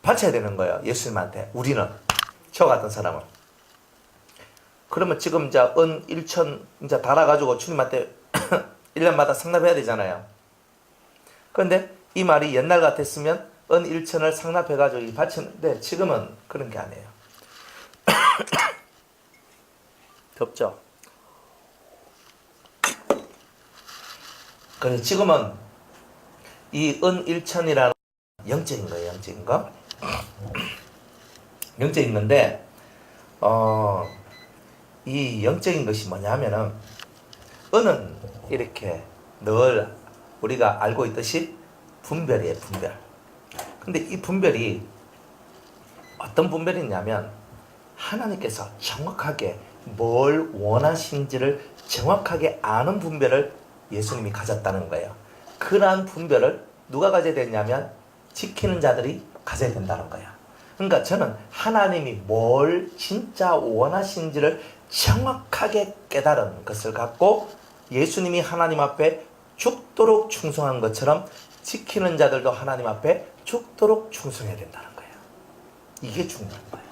바쳐야 되는 거예요. 예수님한테. 우리는 저 같은 사람은. 그러면 지금 이제 은 1천 이제 달아가지고 주님한테 1년마다 상납해야 되잖아요. 그런데 이 말이 옛날 같았으면 은 1천을 상납해가지고 바치는데 지금은 그런 게 아니에요. 덥죠? 그래서 지금은 이 은 1천이라는 영적인 거예요. 영적인 거. 영적인 건데 이 영적인 것이 뭐냐면은 은은 이렇게 늘 우리가 알고 있듯이 분별이에요. 분별. 근데 이 분별이 어떤 분별이냐면 하나님께서 정확하게 뭘 원하신지를 정확하게 아는 분별을 예수님이 가졌다는 거예요. 그러한 분별을 누가 가져야 되냐면 지키는 자들이 가져야 된다는 거예요. 그러니까 저는 하나님이 뭘 진짜 원하신지를 정확하게 깨달은 것을 갖고 예수님이 하나님 앞에 죽도록 충성한 것처럼 지키는 자들도 하나님 앞에 죽도록 충성해야 된다는 거예요. 이게 중요한 거예요.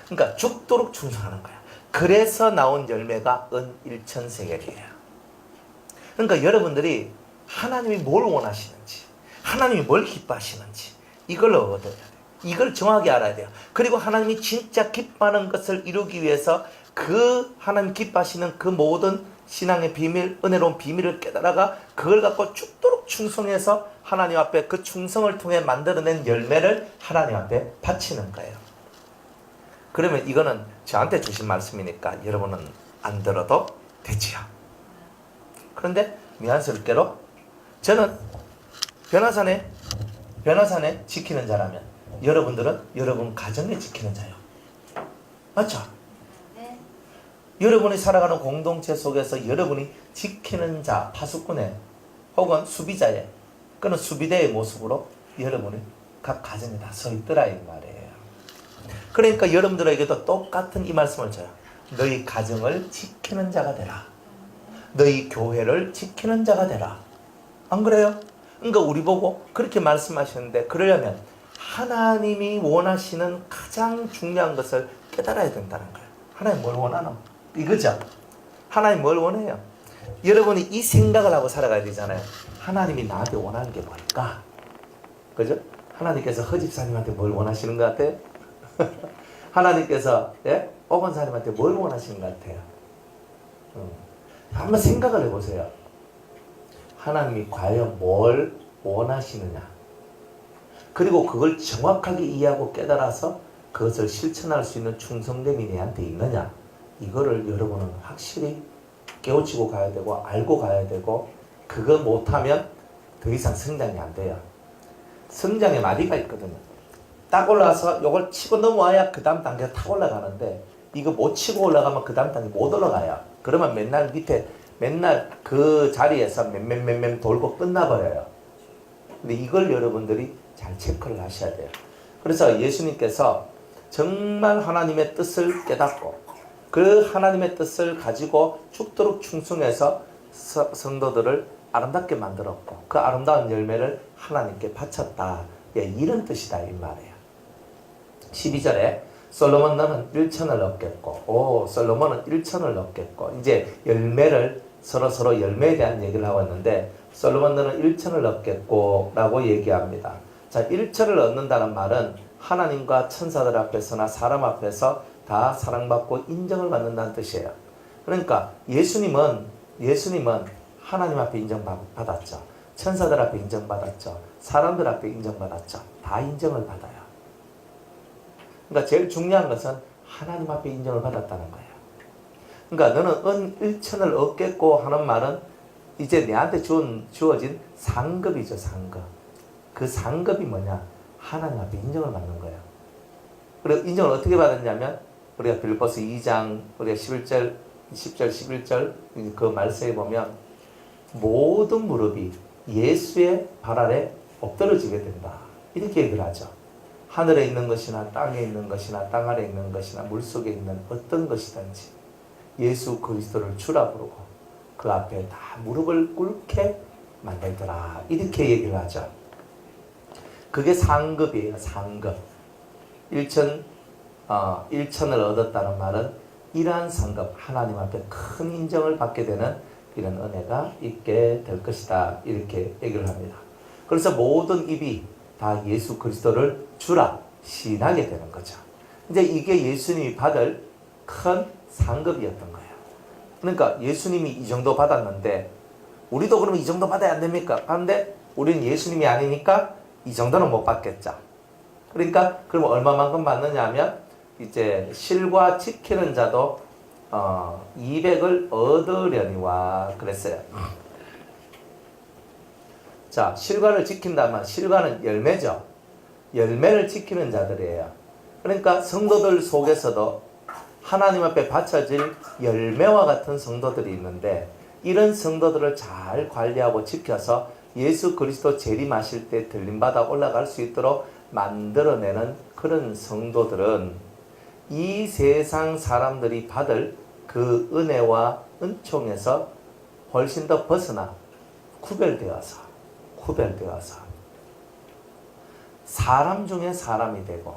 그러니까 죽도록 충성하는 거예요. 그래서 나온 열매가 은 일천세겔이에요. 그러니까 여러분들이 하나님이 뭘 원하시는지, 하나님이 뭘 기뻐하시는지 이걸 얻어야 돼요. 이걸 정확히 알아야 돼요. 그리고 하나님이 진짜 기뻐하는 것을 이루기 위해서 그 하나님 기뻐하시는 그 모든 신앙의 비밀, 은혜로운 비밀을 깨달아가 그걸 갖고 죽도록 충성해서 하나님 앞에 그 충성을 통해 만들어낸 열매를 하나님 앞에 바치는 거예요. 그러면 이거는 저한테 주신 말씀이니까 여러분은 안 들어도 되지요. 그런데 미안스럽게도 저는 변화산에 지키는 자라면 여러분들은 여러분 가정에 지키는 자요. 맞죠? 네. 여러분이 살아가는 공동체 속에서 여러분이 지키는 자, 파수꾼의 혹은 수비자의 그런 수비대의 모습으로 여러분이 각 가정에 다 서 있더라 이 말이에요. 그러니까 여러분들에게도 똑같은 이 말씀을 줘요. 너희 가정을 지키는 자가 되라. 너희 교회를 지키는 자가 되라. 안 그래요? 그러니까 우리 보고 그렇게 말씀하셨는데 그러려면 하나님이 원하시는 가장 중요한 것을 깨달아야 된다는 거예요. 하나님 뭘 원하노? 이거죠. 하나님 뭘 원해요? 여러분이 이 생각을 하고 살아가야 되잖아요. 하나님이 나한테 원하는 게 뭘까? 그죠? 하나님께서 허집사님한테 뭘 원하시는 것 같아요? 하나님께서 오건사님한테 뭘 원하시는 것 같아요? 한번 생각을 해보세요. 하나님이 과연 뭘 원하시느냐? 그리고 그걸 정확하게 이해하고 깨달아서 그것을 실천할 수 있는 충성됨이 내한테 있느냐? 이거를 여러분은 확실히 깨우치고 가야 되고 알고 가야 되고 그거 못하면 더 이상 성장이 안 돼요. 성장의 마디가 있거든요. 딱 올라가서 이걸 치고 넘어와야 그 다음 단계가 탁 올라가는데 이거 못 치고 올라가면 그 다음 단계 못 올라가요. 그러면 맨날 밑에 맨날 그 자리에서 맴 돌고 끝나버려요. 근데 이걸 여러분들이 잘 체크를 하셔야 돼요. 그래서 예수님께서 정말 하나님의 뜻을 깨닫고 그 하나님의 뜻을 가지고 죽도록 충성해서 성도들을 아름답게 만들었고 그 아름다운 열매를 하나님께 바쳤다. 예, 이런 뜻이다 이 말이에요. 12절에 솔로몬 너는 1천을 얻겠고 솔로몬은 1천을 얻겠고 이제 열매를 서로 열매에 대한 얘기를 하고 있는데 솔로몬 너는 1천을 얻겠고 라고 얘기합니다. 자, 1천을 얻는다는 말은 하나님과 천사들 앞에서나 사람 앞에서 다 사랑받고 인정을 받는다는 뜻이에요. 그러니까 예수님은 하나님 앞에 인정받았죠. 천사들 앞에 인정받았죠. 사람들 앞에 인정받았죠. 다 인정을 받아요. 그러니까 제일 중요한 것은 하나님 앞에 인정을 받았다는 거예요. 그러니까 너는 은 1천을 얻겠고 하는 말은 이제 내한테 주어진 상급이죠. 상급. 그 상급이 뭐냐? 하나님 앞에 인정을 받는 거예요. 그리고 인정을 어떻게 받았냐면 우리가 빌립보서 2장 우리가 10절 11절 그 말씀에 보면 모든 무릎이 예수의 발 아래 엎드러지게 된다. 이렇게 얘기를 하죠. 하늘에 있는 것이나 땅에 있는 것이나 땅 아래 있는 것이나 물속에 있는 어떤 것이든지 예수 그리스도를 주라 부르고 그 앞에 다 무릎을 꿇게 만들더라. 이렇게 얘기를 하죠. 그게 상급이에요. 상급. 1천을 얻었다는 말은 이러한 상급, 하나님 앞에 큰 인정을 받게 되는 이런 은혜가 있게 될 것이다. 이렇게 얘기를 합니다. 그래서 모든 입이 다 예수 그리스도를 주라 시인하게 되는 거죠. 이제 이게 예수님이 받을 큰 상급이었던 거예요. 그러니까 예수님이 이 정도 받았는데 우리도 그러면 이 정도 받아야 안 됩니까? 그런데 우리는 예수님이 아니니까 이 정도는 못 받겠죠. 그러니까 그럼 얼마만큼 받느냐 하면 이제 실과 지키는 자도 200을 얻으려니와 그랬어요. 자, 실과를 지킨다면 실과는 열매죠. 열매를 지키는 자들이에요. 그러니까 성도들 속에서도 하나님 앞에 바쳐질 열매와 같은 성도들이 있는데 이런 성도들을 잘 관리하고 지켜서 예수 그리스도 재림하실 때 들림받아 올라갈 수 있도록 만들어내는 그런 성도들은 이 세상 사람들이 받을 그 은혜와 은총에서 훨씬 더 벗어나 구별되어서 구별되어서 사람 중에 사람이 되고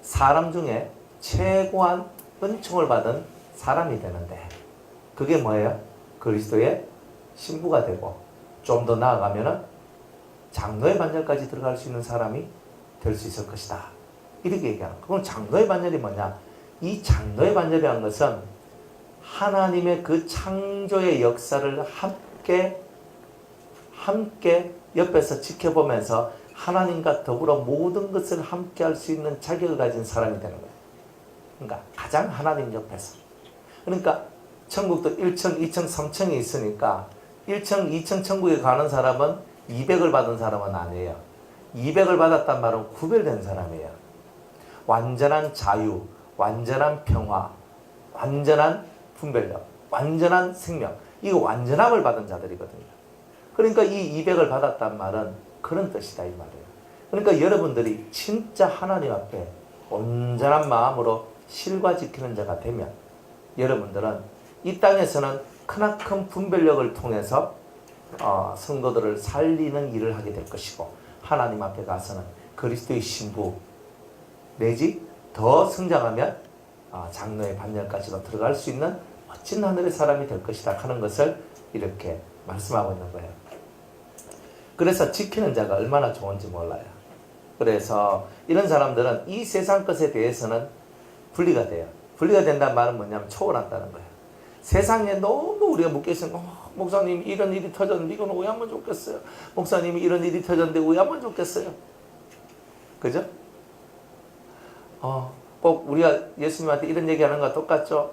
사람 중에 최고한 은총을 받은 사람이 되는데 그게 뭐예요? 그리스도의 신부가 되고 좀 더 나아가면은 장로의 반열까지 들어갈 수 있는 사람이 될 수 있을 것이다. 이렇게 얘기하는 거예요. 그럼 장로의 반열이 뭐냐? 이 장로의 반열이라는 것은 하나님의 그 창조의 역사를 함께 옆에서 지켜보면서 하나님과 더불어 모든 것을 함께 할 수 있는 자격을 가진 사람이 되는 거예요. 그러니까 가장 하나님 옆에서. 그러니까 천국도 1층, 2층, 3층이 있으니까 1층, 2층 천국에 가는 사람은 200을 받은 사람은 아니에요. 200을 받았단 말은 구별된 사람이에요. 완전한 자유, 완전한 평화, 완전한 분별력, 완전한 생명. 이거 완전함을 받은 자들이거든요. 그러니까 이 200을 받았단 말은 그런 뜻이다 이 말이에요. 그러니까 여러분들이 진짜 하나님 앞에 온전한 마음으로 실과 지키는 자가 되면 여러분들은 이 땅에서는 크나큰 분별력을 통해서 성도들을 살리는 일을 하게 될 것이고 하나님 앞에 가서는 그리스도의 신부 내지 더 성장하면 장로의 반열까지도 들어갈 수 있는 멋진 하늘의 사람이 될 것이다 하는 것을 이렇게 말씀하고 있는 거예요. 그래서 지키는 자가 얼마나 좋은지 몰라요. 그래서 이런 사람들은 이 세상 것에 대해서는 분리가 돼요. 분리가 된다는 말은 뭐냐면 초월한다는 거예요. 세상에 너무 우리가 묶여있으면 목사님 이런 일이 터졌는데 이건 왜 하면 좋겠어요. 목사님이 이런 일이 터졌는데 왜 하면 좋겠어요. 그죠? 꼭 우리가 예수님한테 이런 얘기하는 거와 똑같죠.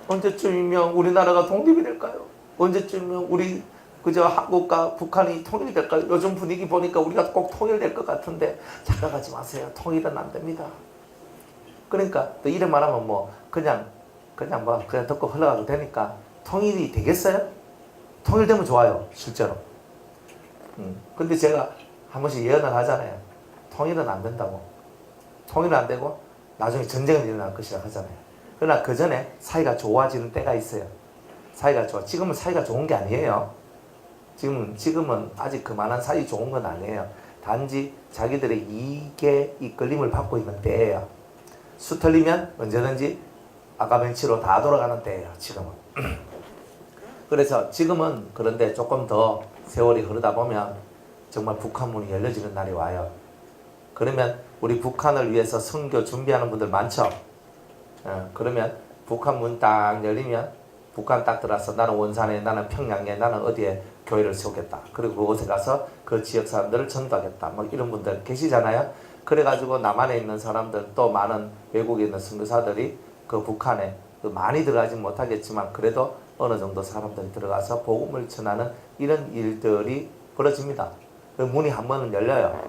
언제쯤이면 우리나라가 독립이 될까요? 언제쯤이면 우리 그저 한국과 북한이 통일이 될까요? 요즘 분위기 보니까 우리가 꼭 통일될 것 같은데 착각하지 마세요. 통일은 안 됩니다. 그러니까 또 이런 말하면 그냥 듣고 흘러가도 되니까 통일이 되겠어요? 통일되면 좋아요. 실제로. 근데 제가 한 번씩 예언을 하잖아요. 통일은 안 된다고. 통일은 안 되고 나중에 전쟁은 일어날 것이라 하잖아요. 그러나 그 전에 사이가 좋아지는 때가 있어요. 사이가 좋아. 지금은 사이가 좋은 게 아니에요. 지금은 아직 그만한 사이 좋은 건 아니에요. 단지 자기들의 이익에 이끌림을 받고 있는 때예요. 수 틀리면 언제든지 아까벤치로 다 돌아가는 때예요. 지금은. 그래서 지금은 그런데 조금 더 세월이 흐르다 보면 정말 북한 문이 열려지는 날이 와요. 그러면 우리 북한을 위해서 선교 준비하는 분들 많죠? 그러면 북한 문 딱 열리면 북한 딱 들어와서 나는 원산에, 나는 평양에, 나는 어디에 교회를 세우겠다. 그리고 그곳에 가서 그 지역 사람들을 전도하겠다. 이런 분들 계시잖아요. 그래가지고 남한에 있는 사람들 또 많은 외국에 있는 선교사들이 그 북한에 많이 들어가지 못하겠지만 그래도 어느 정도 사람들이 들어가서 복음을 전하는 이런 일들이 벌어집니다. 그 문이 한 번은 열려요.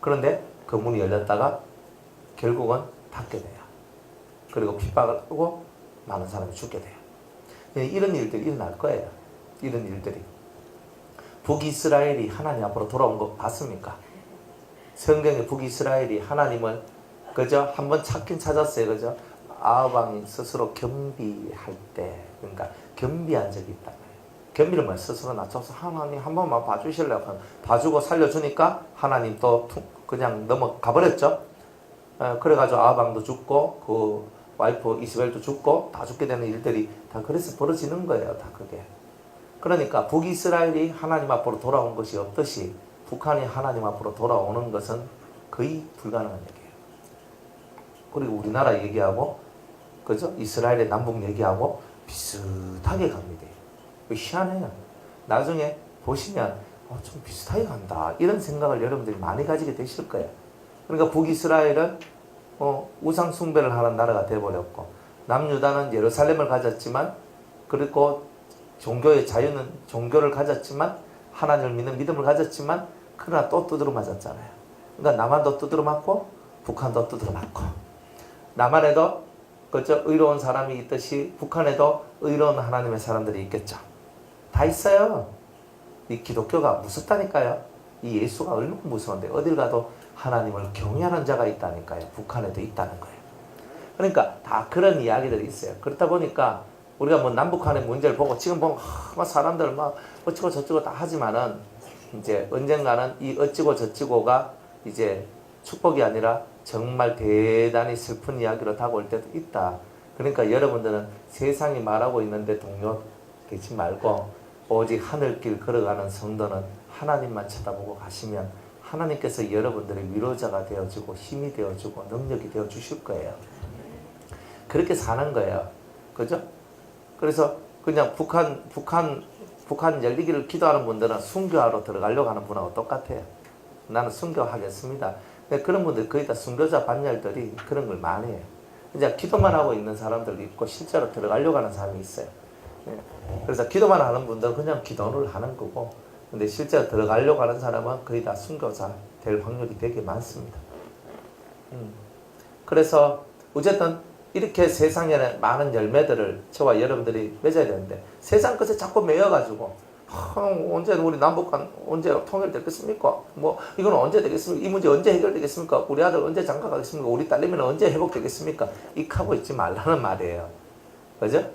그런데 그 문이 열렸다가 결국은 닫게 돼요. 그리고 핍박을 하고 많은 사람이 죽게 돼요. 이런 일들이 일어날 거예요. 이런 일들이. 북이스라엘이 하나님 앞으로 돌아온 거 봤습니까? 성경에 북이스라엘이 하나님을 그저 한번 찾긴 찾았어요. 그죠? 아합 왕이 스스로 겸비할 때, 그러니까 겸비한 적이 있다. 겸비를 뭐 스스로 낮춰서 하나님 한 번만 봐주실래요? 봐주고 살려주니까 하나님 또 그냥 넘어가 버렸죠. 그래가지고 아합 왕도 죽고 그 와이프 이스벨도 죽고 다 죽게 되는 일들이 다 그래서 벌어지는 거예요. 다 그게. 그러니까 북이스라엘이 하나님 앞으로 돌아온 것이 없듯이 북한이 하나님 앞으로 돌아오는 것은 거의 불가능한 얘기예요. 그리고 우리나라 얘기하고 그죠? 이스라엘의 남북 얘기하고 비슷하게 갑니다. 희한해요. 나중에 보시면 좀 비슷하게 간다. 이런 생각을 여러분들이 많이 가지게 되실 거예요. 그러니까 북이스라엘은 우상 숭배를 하는 나라가 되어버렸고 남유다는 예루살렘을 가졌지만 그리고 종교의 자유는 종교를 가졌지만 하나님을 믿는 믿음을 가졌지만 그러나 또 두드러 맞았잖아요. 그러니까 남한도 두드러 맞고 북한도 두드러 맞고 남한에도 그저 의로운 사람이 있듯이 북한에도 의로운 하나님의 사람들이 있겠죠. 다 있어요. 이 기독교가 무섭다니까요. 이 예수가 얼마나 무서운데 어딜 가도 하나님을 경외하는 자가 있다니까요. 북한에도 있다는 거예요. 그러니까 다 그런 이야기들이 있어요. 그렇다 보니까 우리가 뭐 남북한의 문제를 보고 지금 보면 막 사람들 막 어찌고 저찌고 다 하지만은 이제 언젠가는 이 어찌고 저찌고가 이제 축복이 아니라 정말 대단히 슬픈 이야기로 다가올 때도 있다. 그러니까 여러분들은 세상이 말하고 있는데 동요 되지 말고 오직 하늘길 걸어가는 성도는 하나님만 쳐다보고 가시면 하나님께서 여러분들의 위로자가 되어주고 힘이 되어주고 능력이 되어주실 거예요. 그렇게 사는 거예요. 그죠? 그래서 그냥 북한 열리기를 기도하는 분들은 순교하러 들어가려고 하는 분하고 똑같아요. 나는 순교하겠습니다. 근데 그런 분들 거의 다 순교자 반열들이 그런 걸 많이 해요. 이제 기도만 하고 있는 사람들도 있고 실제로 들어가려고 하는 사람이 있어요. 그래서 기도만 하는 분들은 그냥 기도를 하는 거고, 근데 실제로 들어가려고 하는 사람은 거의 다 순교자 될 확률이 되게 많습니다. 그래서 어쨌든 이렇게 세상에는 많은 열매들을 저와 여러분들이 맺어야 되는데 세상 것에 자꾸 매여가지고 언제 우리 남북한 언제 통일되겠습니까? 뭐 이건 언제 되겠습니까? 이 문제 언제 해결되겠습니까? 우리 아들 언제 장가 가겠습니까? 우리 딸내미는 언제 회복되겠습니까? 이하고 있지 말라는 말이에요. 그죠?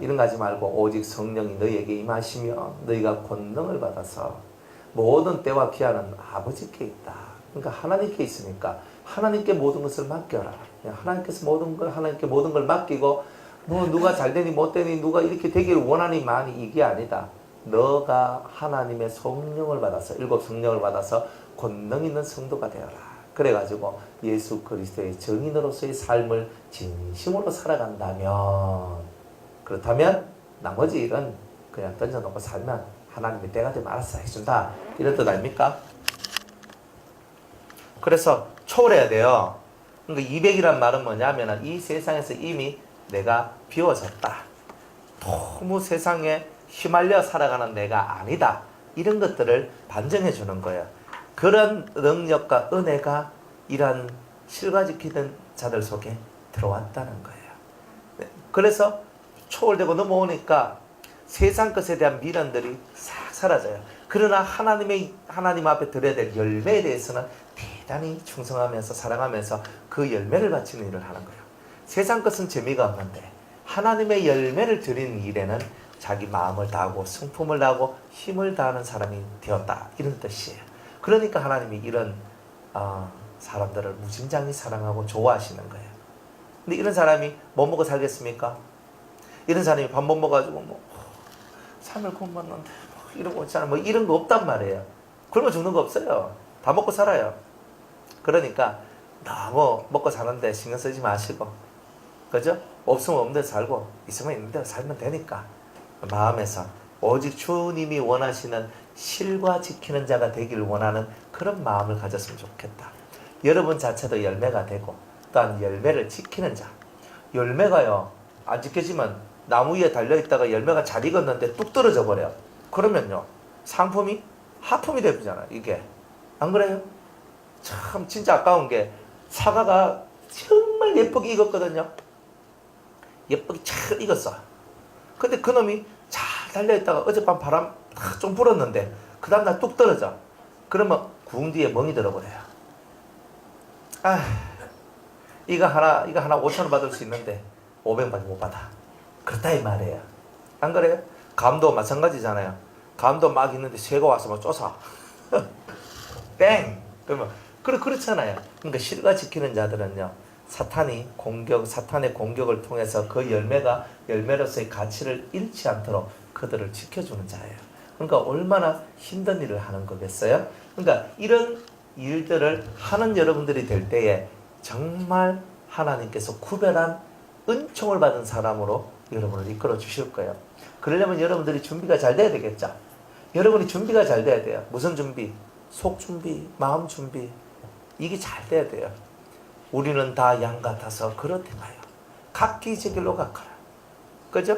이런 거 하지 말고 오직 성령이 너희에게 임하시며 너희가 권능을 받아서 모든 때와 기한은 아버지께 있다. 그러니까 하나님께 있으니까 하나님께 모든 것을 맡겨라. 하나님께서 하나님께 모든 걸 맡기고 뭐 누가 잘 되니 못 되니 누가 이렇게 되기를 원하니만이 이게 아니다. 너가 하나님의 성령을 받아서 일곱 성령을 받아서 권능 있는 성도가 되어라. 그래가지고 예수 그리스도의 증인으로서의 삶을 진심으로 살아간다면, 그렇다면 나머지 일은 그냥 던져놓고 살면 하나님이 때가 되면 알아서 해준다. 이런 뜻 아닙니까? 그래서 초월해야 돼요. 그러니까 200이란 말은 뭐냐면 이 세상에서 이미 내가 비워졌다. 너무 세상에 휘말려 살아가는 내가 아니다. 이런 것들을 반증해 주는 거예요. 그런 능력과 은혜가 이런 실과 지키는 자들 속에 들어왔다는 거예요. 그래서 초월되고 넘어오니까 세상 것에 대한 미련들이 싹 사라져요. 그러나 하나님 앞에 드려야 될 열매에 대해서는 대단히 충성하면서 사랑하면서 그 열매를 바치는 일을 하는 거예요. 세상 것은 재미가 없는데 하나님의 열매를 드리는 일에는 자기 마음을 다하고 성품을 다하고 힘을 다하는 사람이 되었다. 이런 뜻이에요. 그러니까 하나님이 이런 사람들을 무진장히 사랑하고 좋아하시는 거예요. 근데 이런 사람이 뭐 먹고 살겠습니까? 이런 사람이 밥 못 먹어가지고 뭐 3일 굶었는데 이러고 있잖아. 뭐 이런 거 없단 말이에요. 굶어 죽는 거 없어요. 다 먹고 살아요. 그러니까 너무 먹고 사는데 신경 쓰지 마시고, 그죠? 없으면 없는 데 살고 있으면 있는 데 살면 되니까 마음에서 오직 주님이 원하시는 실과 지키는 자가 되기를 원하는 그런 마음을 가졌으면 좋겠다. 여러분 자체도 열매가 되고 또한 열매를 지키는 자. 열매가요 안 지켜지면 나무 위에 달려있다가 열매가 잘 익었는데 뚝 떨어져 버려요. 그러면요 상품이 하품이 되잖아요. 이게 안 그래요? 참 진짜 아까운 게 사과가 정말 예쁘게 익었거든요. 예쁘게 잘 익었어. 근데 그놈이 잘 달려있다가 어젯밤 바람 좀 불었는데 그 다음날 뚝 떨어져. 그러면 구운 뒤에 멍이 들어버려요. 이거 하나 5,000원 받을 수 있는데 500원밖에 못 받아. 그렇다 이 말이에요. 안 그래요? 감도 마찬가지잖아요. 감도 막 있는데 새가 와서 막 쫓아. 땡! 그러면 그렇잖아요. 그러니까 실과 지키는 자들은요 사탄의 공격을 통해서 그 열매로서의 가치를 잃지 않도록 그들을 지켜주는 자예요. 그러니까 얼마나 힘든 일을 하는 거겠어요? 그러니까 이런 일들을 하는 여러분들이 될 때에 정말 하나님께서 구별한 은총을 받은 사람으로 여러분을 이끌어 주실 거예요. 그러려면 여러분들이 준비가 잘 돼야 되겠죠. 여러분이 준비가 잘 돼야 돼요. 무슨 준비? 속 준비, 마음 준비. 이게 잘 돼야 돼요. 우리는 다 양 같아서 그렇대나요. 각기 제 길로 가거라. 그죠?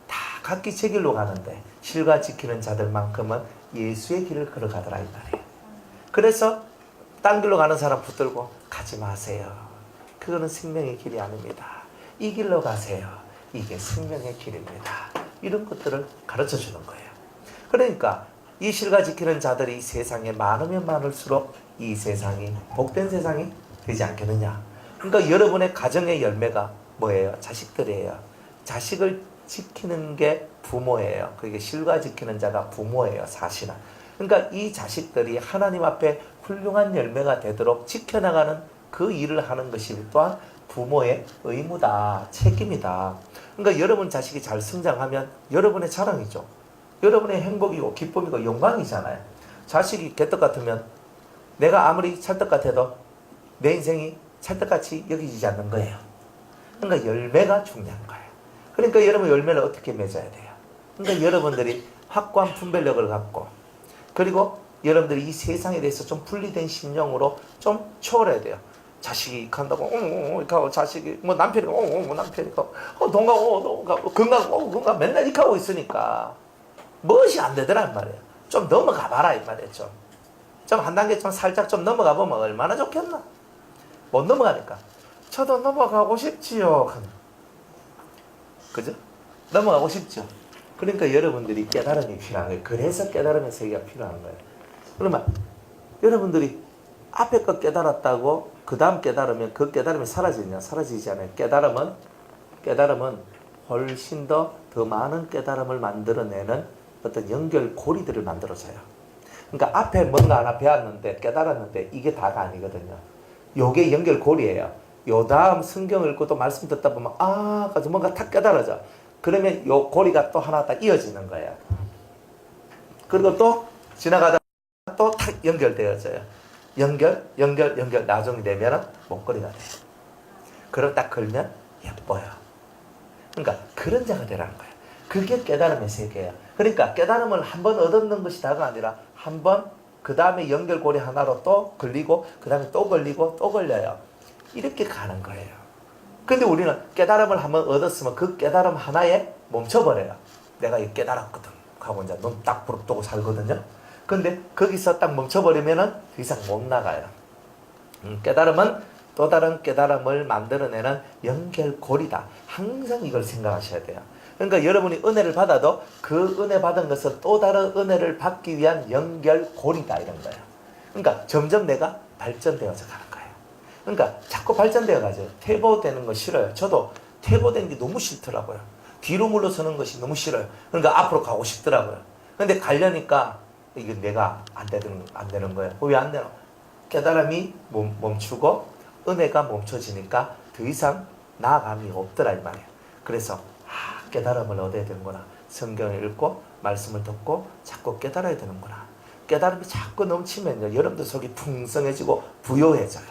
다 각기 제 길로 가는데 실과 지키는 자들만큼은 예수의 길을 걸어가더라 이 말이에요. 그래서 딴 길로 가는 사람 붙들고 가지 마세요. 그거는 생명의 길이 아닙니다. 이 길로 가세요. 이게 생명의 길입니다. 이런 것들을 가르쳐 주는 거예요. 그러니까 이 실과 지키는 자들이 세상에 많으면 많을수록 이 세상이 복된 세상이 되지 않겠느냐. 그러니까 여러분의 가정의 열매가 뭐예요? 자식들이에요. 자식을 지키는 게 부모예요. 그게 실과 지키는 자가 부모예요, 사실은. 그러니까 이 자식들이 하나님 앞에 훌륭한 열매가 되도록 지켜나가는 그 일을 하는 것이 또한 부모의 의무다, 책임이다. 그러니까 여러분 자식이 잘 성장하면 여러분의 자랑이죠. 여러분의 행복이고 기쁨이고 영광이잖아요. 자식이 개떡 같으면 내가 아무리 찰떡 같아도 내 인생이 찰떡같이 여기지지 않는 거예요. 그러니까 열매가 중요한 거예요. 그러니까 여러분 열매를 어떻게 맺어야 돼요? 그러니까 여러분들이 확고한 분별력을 갖고 그리고 여러분들이 이 세상에 대해서 좀 분리된 심령으로 좀 초월해야 돼요. 자식이 간다고 이렇게 하고 자식이 뭐 남편이 남편이 동가 건강 맨날 이렇게 하고 있으니까 무엇이 안 되더란 말이에요. 좀 넘어가 봐라 이 말이에요. 좀 한 단계 좀 살짝 좀 넘어가 보면 얼마나 좋겠나. 못 넘어가니까 저도 넘어가고 싶지요. 그죠? 넘어가고 싶죠. 그러니까 여러분들이 깨달음이 필요한 거예요. 그래서 깨달음의 세계가 필요한 거예요. 그러면 여러분들이 앞에 거 깨달았다고 그 다음 깨달으면 그 깨달음이 사라지냐? 사라지지 않아요. 깨달음은 훨씬 더 많은 깨달음을 만들어내는 어떤 연결고리들을 만들어줘요. 그러니까 앞에 뭔가 하나 배웠는데 깨달았는데 이게 다가 아니거든요. 요게 연결고리예요. 요 다음 성경을 읽고 또 말씀 듣다 보면 그래서 뭔가 탁 깨달아져. 그러면 요 고리가 또 하나 딱 이어지는 거예요. 그리고 또 지나가다 또 탁 연결되어져요. 연결 나중에 되면은 목걸이가 돼요. 그럼 딱 걸면 예뻐요. 그러니까 그런 자가 되라는 거예요. 그게 깨달음의 세계예요. 그러니까 깨달음을 한 번 얻는 것이 다가 아니라 한 번 그 다음에 연결고리 하나로 또 걸리고 그 다음에 또 걸리고 또 걸려요. 이렇게 가는 거예요. 근데 우리는 깨달음을 한번 얻었으면 그 깨달음 하나에 멈춰버려요. 내가 이 깨달았거든 하고 이제 눈 딱 부릅뜨고 살거든요. 근데 거기서 딱 멈춰버리면은 더 이상 못 나가요. 깨달음은 또 다른 깨달음을 만들어내는 연결고리다. 항상 이걸 생각하셔야 돼요. 그러니까 여러분이 은혜를 받아도 그 은혜 받은 것을 또 다른 은혜를 받기 위한 연결고리다 이런 거예요. 그러니까 점점 내가 발전되어져 가는 거예요. 그러니까 자꾸 발전되어 가죠. 퇴보되는 거 싫어요. 저도 퇴보된 게 너무 싫더라고요. 뒤로 물러서는 것이 너무 싫어요. 그러니까 앞으로 가고 싶더라고요. 근데 가려니까 이게 내가 안 되는 거예요. 왜 안 되나? 깨달음이 멈추고 은혜가 멈춰지니까 더 이상 나아감이 없더라 이 말이에요. 그래서 깨달음을 얻어야 되는구나. 성경을 읽고 말씀을 듣고 자꾸 깨달아야 되는구나. 깨달음이 자꾸 넘치면요. 여러분들 속이 풍성해지고 부요해져요.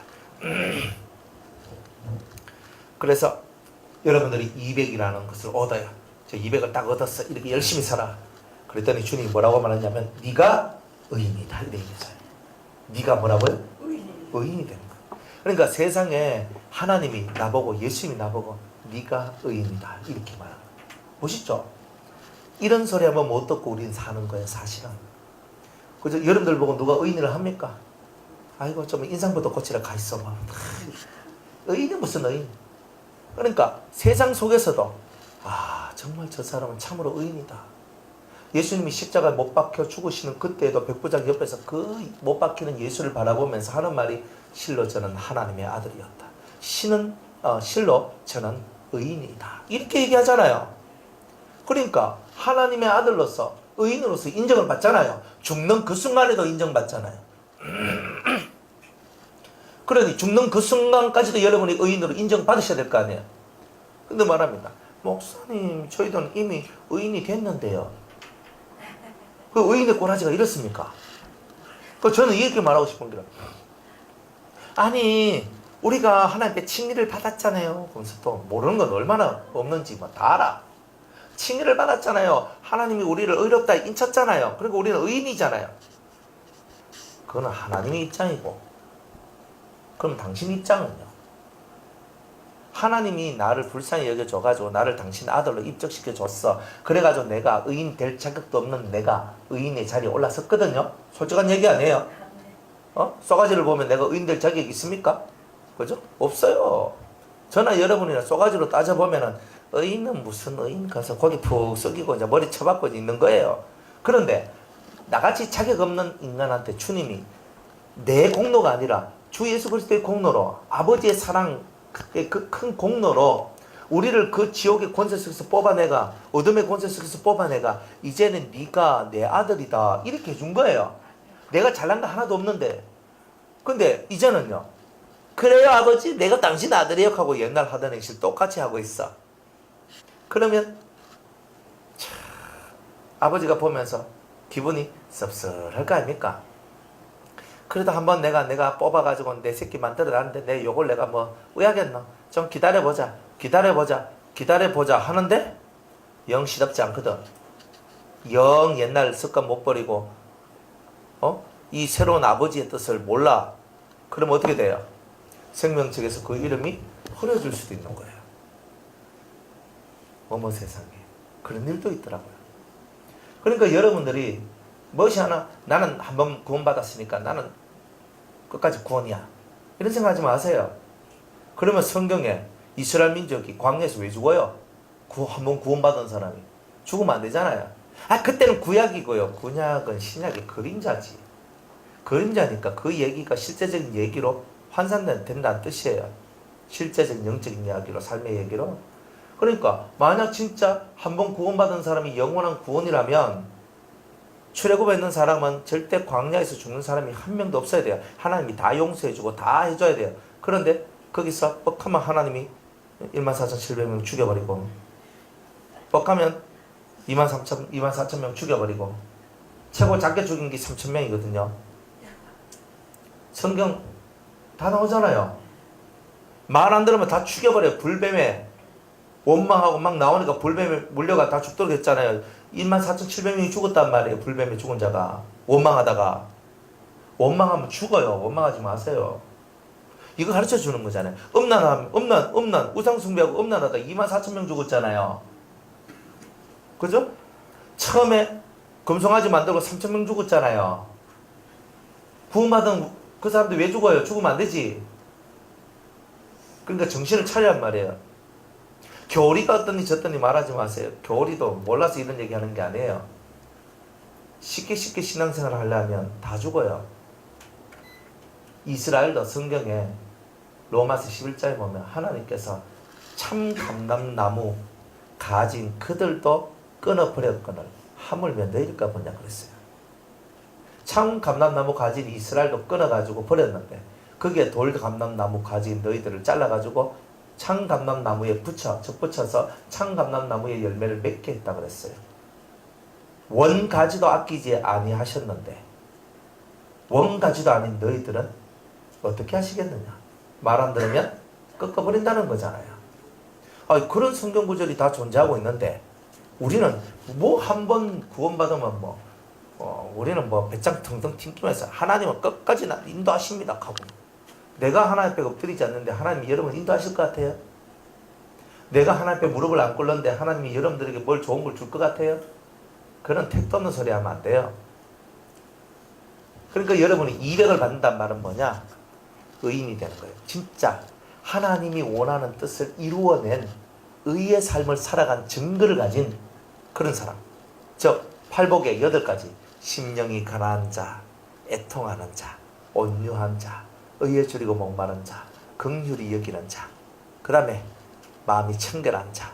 그래서 여러분들이 200이라는 것을 얻어요. 저 200을 딱 얻었어. 이렇게 열심히 살아. 그랬더니 주님이 뭐라고 말하냐면 네가 의인이다. 이렇게 얘기했어요. 네가 뭐라고요? 의인이 되는 거예요. 그러니까 세상에 하나님이 나보고 예수님이 나보고 네가 의인이다. 이렇게 말하는 거예요. 보시죠. 이런 소리 하면 못 듣고 우리는 사는 거예요. 사실은. 그죠? 여러분들 보고 누가 의인을 합니까? 아이고 좀 인상부터 고치라 가 있어 봐. 의인이 무슨 의인? 그러니까 세상 속에서도 정말 저 사람은 참으로 의인이다. 예수님이 십자가에 못 박혀 죽으시는 그때에도 백부장 옆에서 그 못 박히는 예수를 바라보면서 하는 말이 실로 저는 하나님의 아들이었다. 실로 저는 의인이다. 이렇게 얘기하잖아요. 그러니까 하나님의 아들로서 의인으로서 인정을 받잖아요. 죽는 그 순간에도 인정받잖아요. 그러니 죽는 그 순간까지도 여러분이 의인으로 인정받으셔야 될 거 아니에요. 근데 말합니다. 목사님 저희들은 이미 의인이 됐는데요. 그 의인의 꼬라지가 이렇습니까? 저는 이렇게 말하고 싶은 게 아니 우리가 하나님께 칭의를 받았잖아요. 그러면서 또 모르는 건 얼마나 없는지 다 알아. 칭의를 받았잖아요. 하나님이 우리를 의롭다 인쳤잖아요. 그리고 우리는 의인이잖아요. 그거는 하나님의 입장이고 그럼 당신 입장은요? 하나님이 나를 불쌍히 여겨줘가지고 나를 당신 아들로 입적시켜줬어. 그래가지고 내가 의인 될 자격도 없는 내가 의인의 자리에 올라섰거든요. 솔직한 얘기 아니에요. 쏘가지를 보면 내가 의인 될 자격이 있습니까? 그죠? 없어요. 저나 여러분이나 쏘가지로 따져보면은 의인은 무슨 의인 가서 고기 푹 숙이고 이제 머리 쳐박고 있는 거예요. 그런데 나같이 자격 없는 인간한테 주님이 내 공로가 아니라 주 예수 그리스도의 공로로 아버지의 사랑 그 큰 공로로 우리를 그 지옥의 권세 속에서 뽑아내가, 어둠의 권세 속에서 뽑아내가, 이제는 네가 내 아들이다 이렇게 해준 거예요. 내가 잘난 거 하나도 없는데. 근데 이제는요, 그래요 아버지 내가 당신 아들이요 하고 옛날 하던 행실 똑같이 하고 있어. 그러면 참, 아버지가 보면서 기분이 씁쓸할 거 아닙니까? 그래도 한번 내가 뽑아가지고 내 새끼 만들어놨는데 내 요걸 내가 뭐 의하겠노? 좀 기다려보자 하는데 영 시답지 않거든. 영 옛날 습관 못 버리고 이 새로운 아버지의 뜻을 몰라. 그럼 어떻게 돼요? 생명책에서 그 이름이 흐려질 수도 있는 거예요. 어머 세상에 그런 일도 있더라고요. 그러니까 여러분들이 무엇이 하나 나는 한번 구원받았으니까 나는 끝까지 구원이야 이런 생각하지 마세요. 그러면 성경에 이스라엘 민족이 광야에서 왜 죽어요? 한번 구원받은 사람이 죽으면 안 되잖아요. 그때는 구약이고요. 구약은 신약의 그림자지. 그림자니까 그 얘기가 실제적인 얘기로 환산된다는 뜻이에요. 실제적인 영적인 이야기로, 삶의 얘기로. 그러니까 만약 진짜 한번 구원받은 사람이 영원한 구원이라면 출애굽에 있는 사람은 절대 광야에서 죽는 사람이 한 명도 없어야 돼요. 하나님이 다 용서해주고 다 해줘야 돼요. 그런데 거기서 뻑하면 하나님이 14,700명 죽여버리고, 뻑하면 24,000명 죽여버리고, 최고 작게 죽인 게 3,000명이거든요. 성경 다 나오잖아요. 말 안 들으면 다 죽여버려요. 불뱀에 원망하고 막 나오니까 불뱀에 물려가 다 죽도록 했잖아요. 24,700명이 죽었단 말이에요. 불뱀에 죽은 자가. 원망하다가. 원망하면 죽어요. 원망하지 마세요. 이거 가르쳐 주는 거잖아요. 음란, 우상숭배하고 음란하다 24,000명 죽었잖아요. 그죠? 처음에 금송아지 만들고 3,000명 죽었잖아요. 구원받은 그 사람들 왜 죽어요? 죽으면 안 되지. 그러니까 정신을 차리란 말이에요. 교리가 어떠니 저떠니 말하지 마세요. 교리도 몰라서 이런 얘기하는 게 아니에요. 쉽게 신앙생활을 하려면 다 죽어요. 이스라엘도 성경에 로마서 11장에 보면 하나님께서 참 감람나무 가진 그들도 끊어버렸거늘 하물며 너희일까 보냐 그랬어요. 참 감람나무 가진 이스라엘도 끊어가지고 버렸는데 거기에 돌 감람나무 가진 너희들을 잘라가지고 참 감람나무에 접붙여서 참 감람나무의 열매를 맺게 했다 그랬어요. 원가지도 아끼지 아니하셨는데 원가지도 아닌 너희들은 어떻게 하시겠느냐? 말 안 들으면 꺾어버린다는 거잖아요. 그런 성경 구절이 다 존재하고 있는데 우리는 뭐 한 번 구원받으면 우리는 배짱 텅텅 튕기면서 하나님은 끝까지 나 인도하십니다 하고, 내가 하나님 앞에 엎드리지 않는데 하나님이 여러분 인도하실 것 같아요? 내가 하나님 앞에 무릎을 안 꿇는데 하나님이 여러분들에게 뭘 좋은 걸 줄 것 같아요? 그런 택도 없는 소리 하면 안 돼요. 그러니까 여러분이 200을 받는다는 말은 뭐냐? 의인이 되는 거예요. 진짜 하나님이 원하는 뜻을 이루어낸 의의 삶을 살아간 증거를 가진 그런 사람. 팔복의 8가지. 심령이 가난한 자, 애통하는 자, 온유한 자, 의에 줄이고 목마른 자, 긍휼히 여기는 자, 그 다음에 마음이 청결한 자,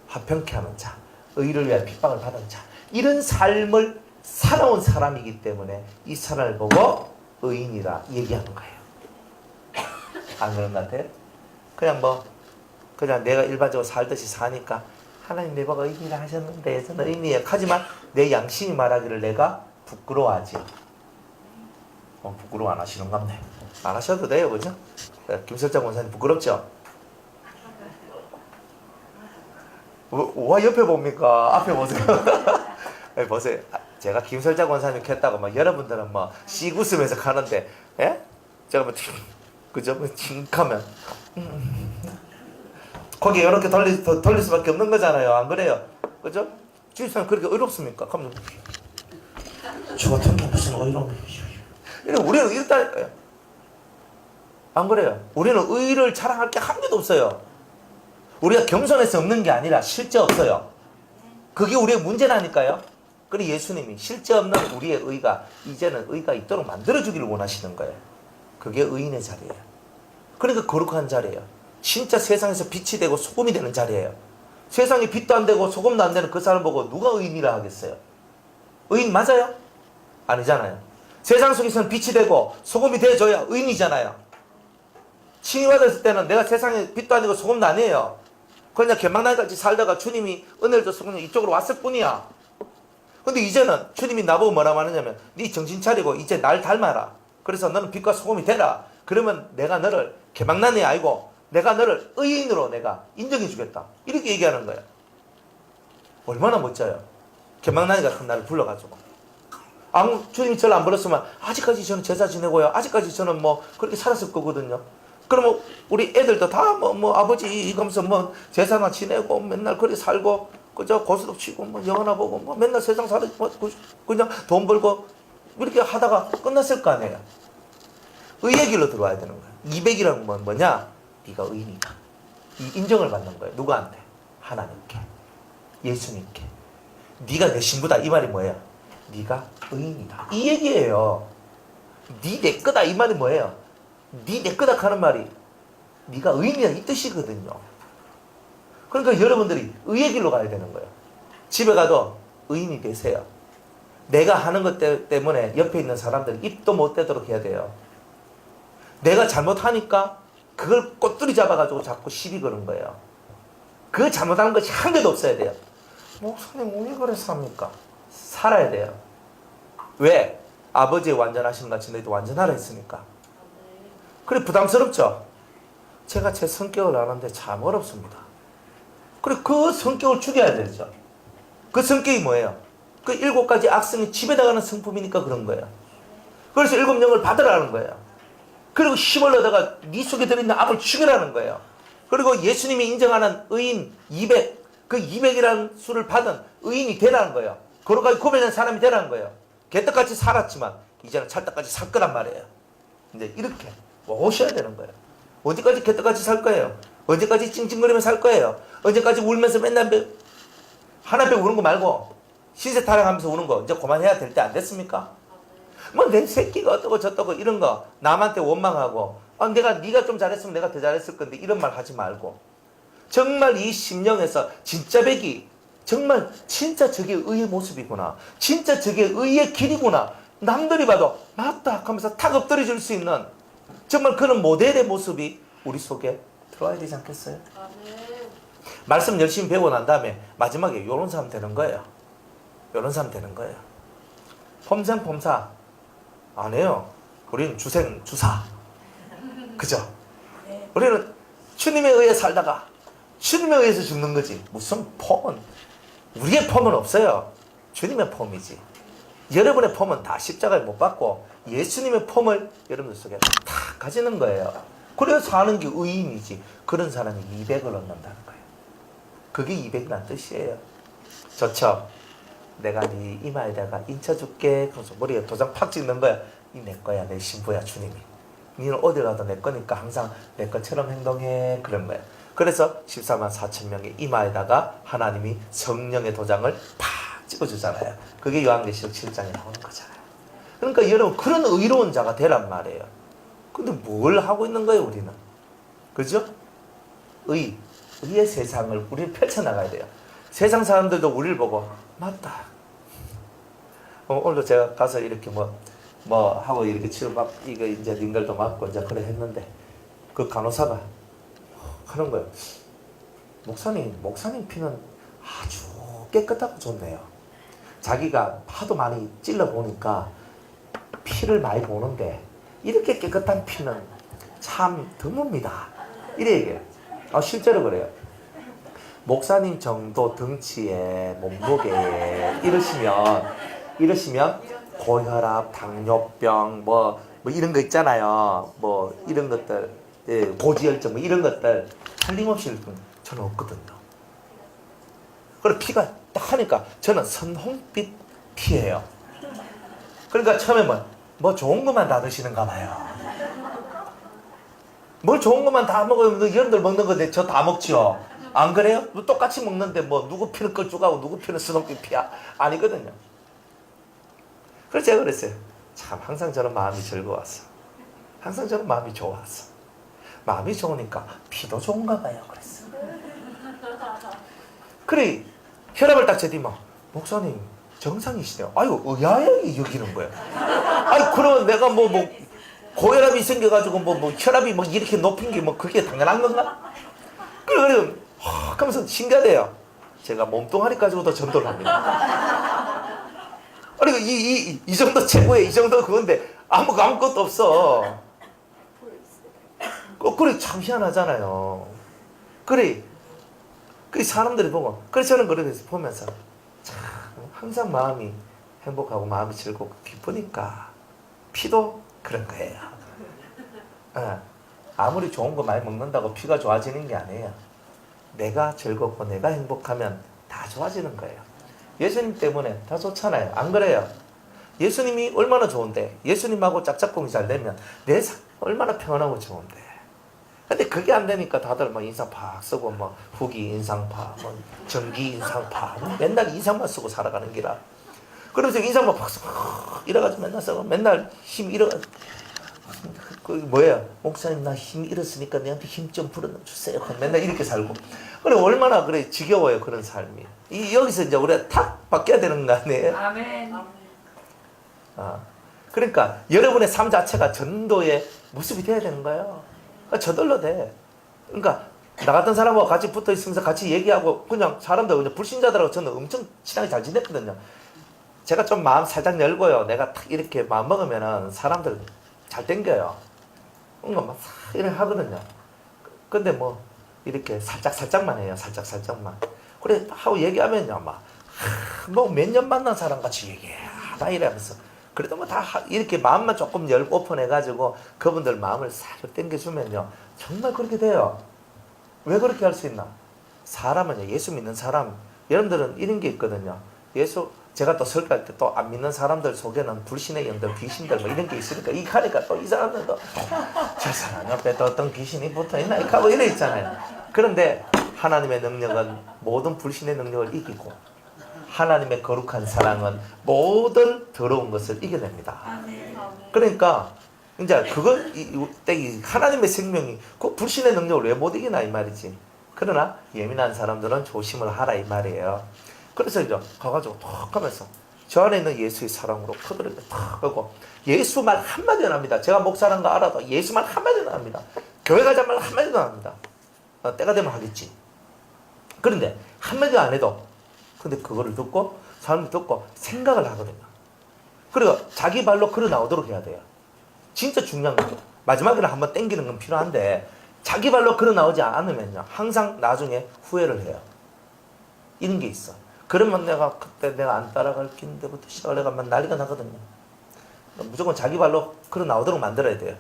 화평케 하는 자, 의를 위하여 핍박을 받은 자, 이런 삶을 살아온 사람이기 때문에 이 사람을 보고 의인이라 얘기하는 거예요. 안 그런 것 같아요? 그냥 내가 일반적으로 살듯이 사니까 하나님 내가 의인이라 하셨는데 저는 의인이에요. 하지만 내 양심이 말하기를 내가 부끄러워하지. 부끄러워 안 하시는 것 같네. 안 하셔도 돼요. 그죠? 김설장 권사님 부끄럽죠? 와 옆에 봅니까? 앞에 보세요. 보세요. 제가 김설장 권사님 켰다고 여러분들은 씩 웃으면서 가는데, 예? 제가 그죠? 칭하면 거기 이렇게 돌릴 수밖에 없는 거잖아요. 안 그래요? 그죠? 주위사람 그렇게 의롭습니까? 하면 저 같은 게 무슨 의로움? 우리는 이렇다니까요. 안 그래요? 우리는 의를 자랑할 게 한 개도 없어요. 우리가 겸손해서 없는 게 아니라 실제 없어요. 그게 우리의 문제라니까요. 그리고 예수님이 실제 없는 우리의 의가 이제는 의가 있도록 만들어주기를 원하시는 거예요. 그게 의인의 자리예요. 그러니까 거룩한 자리예요. 진짜 세상에서 빛이 되고 소금이 되는 자리예요. 세상에 빛도 안 되고 소금도 안 되는 그 사람 보고 누가 의인이라 하겠어요? 의인 맞아요? 아니잖아요. 세상 속에서는 빛이 되고 소금이 되어줘야 의인이잖아요. 칭의받았을 때는 내가 세상에 빛도 아니고 소금도 아니에요. 그냥 개망나니같이 살다가 주님이 은혜를 줘서 그냥 이쪽으로 왔을 뿐이야. 근데 이제는 주님이 나보고 뭐라고 하느냐면 네 정신 차리고 이제 날 닮아라. 그래서 너는 빛과 소금이 되라. 그러면 내가 너를 개망난이 아니고 내가 너를 의인으로 내가 인정해 주겠다. 이렇게 얘기하는 거예요. 얼마나 멋져요. 개망난이 같은 나를 불러가지고. 주님이 저를 안 불렀으면 아직까지 저는 제사 지내고요. 아직까지 저는 뭐 그렇게 살았을 거거든요. 그러면 우리 애들도 다 아버지 이러면서 제사나 지내고 맨날 그렇게 살고 그저 고스톱 치고 영화나 보고 맨날 세상 살고 그냥 돈 벌고 이렇게 하다가 끝났을 거 아니에요. 의의 길로 들어와야 되는 거예요. 200이라는 건 뭐냐? 네가 의인이다. 이 인정을 받는 거예요. 누구한테? 하나님께, 예수님께. 네가 내 신부다. 이 말이 뭐예요? 네가 의인이다. 이 얘기예요. 네 내 거다. 이 말이 뭐예요? 네 내 거다 하는 말이 네가 의인이다 이 뜻이거든요. 그러니까 여러분들이 의의 길로 가야 되는 거예요. 집에 가도 의인이 되세요. 내가 하는 것 때문에 옆에 있는 사람들 입도 못 대도록 해야 돼요. 내가 잘못하니까 그걸 꼬투리 잡아가지고 자꾸 시비 거는 거예요. 그 잘못하는 것이 한 개도 없어야 돼요. 목사님 왜 그래서 합니까? 살아야 돼요. 왜? 아버지의 완전하심 같이 너희도 완전하라 했으니까. 그래 부담스럽죠? 제가 제 성격을 아는데 참 어렵습니다. 그래 그 성격을 죽여야 되죠. 그 성격이 뭐예요? 그 7가지 악성이 집에 나가는 성품이니까 그런 거예요. 그래서 7영을 받으라는 거예요. 그리고 힘을 얻어가 네 속에 들어있는 악을 죽이라는 거예요. 그리고 예수님이 인정하는 의인 200, 그 200이라는 수를 받은 의인이 되라는 거예요. 거룩하게 구별된 사람이 되라는 거예요. 개떡같이 살았지만 이제는 찰떡같이 살 거란 말이에요. 이제 이렇게 오셔야 되는 거예요. 언제까지 개떡같이 살 거예요? 언제까지 찡찡거리며 살 거예요? 언제까지 울면서 맨날 하나씩 우는 거 말고 시세 타령하면서 우는 거 이제 그만해야 될 때 안 됐습니까? 내 새끼가 어떠고 저떠고 이런 거 남한테 원망하고 네가 좀 잘했으면 내가 더 잘했을 건데 이런 말 하지 말고 정말 이 심령에서 진짜 백이 정말 진짜 저게 의의 모습이구나. 진짜 저게 의의 길이구나. 남들이 봐도 맞다 하면서 탁 엎드려 줄 수 있는 정말 그런 모델의 모습이 우리 속에 들어와야 되지 않겠어요? 말씀 열심히 배우고 난 다음에 마지막에 이런 사람 되는 거예요. 이런 사람 되는 거예요. 폼생폼사 안 해요. 우리는 주사. 그죠? 우리는 주님에 의해 살다가 주님에 의해서 죽는 거지. 무슨 폼은 우리의 폼은 없어요. 주님의 폼이지. 여러분의 폼은 다 십자가에 못 박고 예수님의 폼을 여러분들 속에 다 가지는 거예요. 그래서 사는 게 의인이지. 그런 사람이 200을 얻는다는 거예요. 그게 200이라는 뜻이에요. 좋죠? 내가 네 이마에다가 인쳐줄게. 그래서 머리에 도장 팍 찍는 거야. 이 내 거야. 내 신부야 주님이. 니는 어디 가도 내 거니까 항상 내 것처럼 행동해. 그런 거야. 그래서 14만 4천 명의 이마에다가 하나님이 성령의 도장을 팍 찍어주잖아요. 그게 요한계시록 7장에 나오는 거잖아요. 그러니까 여러분 그런 의로운 자가 되란 말이에요. 근데 뭘 하고 있는 거예요 우리는? 그죠? 의의 세상을 우리는 펼쳐나가야 돼요. 세상 사람들도 우리를 보고 맞다. 오늘도 제가 가서 이렇게 하고 이렇게 치료받고 이거 이제 링걸도 맞고 이제 그래 했는데 그 간호사가 하는 거예요. 목사님 피는 아주 깨끗하고 좋네요. 자기가 하도 많이 찔러 보니까 피를 많이 보는데 이렇게 깨끗한 피는 참 드뭅니다. 이래 얘기해요. 실제로 그래요. 목사님 정도 덩치에 몸무게에 이러시면 고혈압, 당뇨병 이런 거 있잖아요. 이런 것들 고지혈증 이런 것들 틀림없이 저는 없거든요. 그리고 피가 딱 하니까 저는 선홍빛 피예요. 그러니까 처음에 좋은 것만 다 드시는가 봐요. 뭘 좋은 것만 다 먹으면 여러분들 먹는 건데 저 다 먹죠. 안 그래요? 똑같이 먹는데 누구 피는 걸쭉하고 누구 피는 선홍빛 피야? 아니거든요. 그래서 제가 그랬어요. 참 항상 저는 마음이 즐거웠어. 항상 저는 마음이 좋았어. 마음이 좋으니까 피도 좋은가 봐요. 그랬어. 그래 혈압을 딱 재디면 목사님 정상이시네요. 아이고 의아하게 여기는 거야. 아이 그러면 내가 뭐 고혈압이 생겨가지고 뭐 혈압이 뭐 이렇게 높은 게 뭐 그게 당연한 건가? 그래 하면서 신기하대요. 제가 몸뚱아리 가지고도 전도를 합니다. 그리고 이 정도 최고의 이 정도 그건데 아무것도 없어. 그래 참 희한하잖아요. 그래 사람들이 보고 그래 저는 그래서 보면서 참 항상 마음이 행복하고 마음이 즐겁고 기쁘니까 피도 그런 거예요. 아무리 좋은 거 많이 먹는다고 피가 좋아지는 게 아니에요. 내가 즐겁고 내가 행복하면 다 좋아지는 거예요. 예수님 때문에 다 좋잖아요. 안 그래요? 예수님이 얼마나 좋은데 예수님하고 짝짝꿍이 잘 되면 내 삶 얼마나 평안하고 좋은데. 근데 그게 안 되니까 다들 막 인상 팍 쓰고 뭐 후기 인상파, 뭐 전기 인상파, 맨날 인상만 쓰고 살아가는 기라. 그러면서 인상만 팍 쓰고 이래가지고 맨날 쓰고 맨날 힘 잃어. 그 뭐예요? 목사님 나 힘 잃었으니까 내한테 힘 좀 불어넣어주세요. 맨날 이렇게 살고. 그래 얼마나 그래 지겨워요 그런 삶이. 여기서 이제 우리가 탁 바뀌어야 되는 거 아니에요? 아멘. 그러니까 여러분의 삶 자체가 전도의 모습이 돼야 되는 거예요. 저절로 돼. 그러니까 나 같은 사람하고 같이 붙어 있으면서 같이 얘기하고 그냥 사람들 그냥 불신자들하고 저는 엄청 친하게 잘 지냈거든요. 제가 좀 마음 살짝 열고요. 내가 탁 이렇게 마음 먹으면은 사람들 잘 땡겨요. 뭔가 막 이렇게 하거든요. 근데 뭐 이렇게 살짝만 해요. 살짝만. 그래 하고 얘기하면요 뭐 몇 년 만난 사람 같이 얘기해. 다 이러면서. 그래도 뭐 다 이렇게 마음만 조금 열고 오픈해가지고 그분들 마음을 싹 땡겨주면요 정말 그렇게 돼요. 왜 그렇게 할 수 있나? 사람은요 예수 믿는 사람 여러분들은 이런 게 있거든요. 제가 또 설교할 때 또 안 믿는 사람들 속에는 불신의 영들 귀신들 뭐 이런 게 있으니까 이 하니까 또 이 사람들도 저 사람 옆에 또 어떤 귀신이 붙어있나 이렇게 하고 이래 있잖아요. 그런데 하나님의 능력은 모든 불신의 능력을 이기고 하나님의 거룩한 사랑은 모든 더러운 것을 이겨냅니다. 그러니까 이제 이 하나님의 생명이 그 불신의 능력을 왜 못 이기나 이 말이지. 그러나 예민한 사람들은 조심을 하라 이 말이에요. 그래서 이제 가가지고 탁 하면서 저 안에 있는 예수의 사랑으로 커버리고 탁 하고 예수 말 한마디도 안 합니다. 제가 목사라는 거 알아도 예수 말 한마디도 안 합니다. 교회 가자 말 한마디도 안 합니다. 때가 되면 하겠지. 그런데 한마디도 안 해도 근데 그거를 듣고 사람들이 듣고 생각을 하거든요. 그리고 자기 발로 걸어 나오도록 해야 돼요. 진짜 중요한 거죠. 마지막에는 한번 땡기는 건 필요한데 자기 발로 걸어 나오지 않으면요 항상 나중에 후회를 해요. 이런 게 있어. 그러면 그때 내가 안 따라갈 긴데부터 시작을 해가면 난리가 나거든요. 무조건 자기 발로 걸어 나오도록 만들어야 돼요.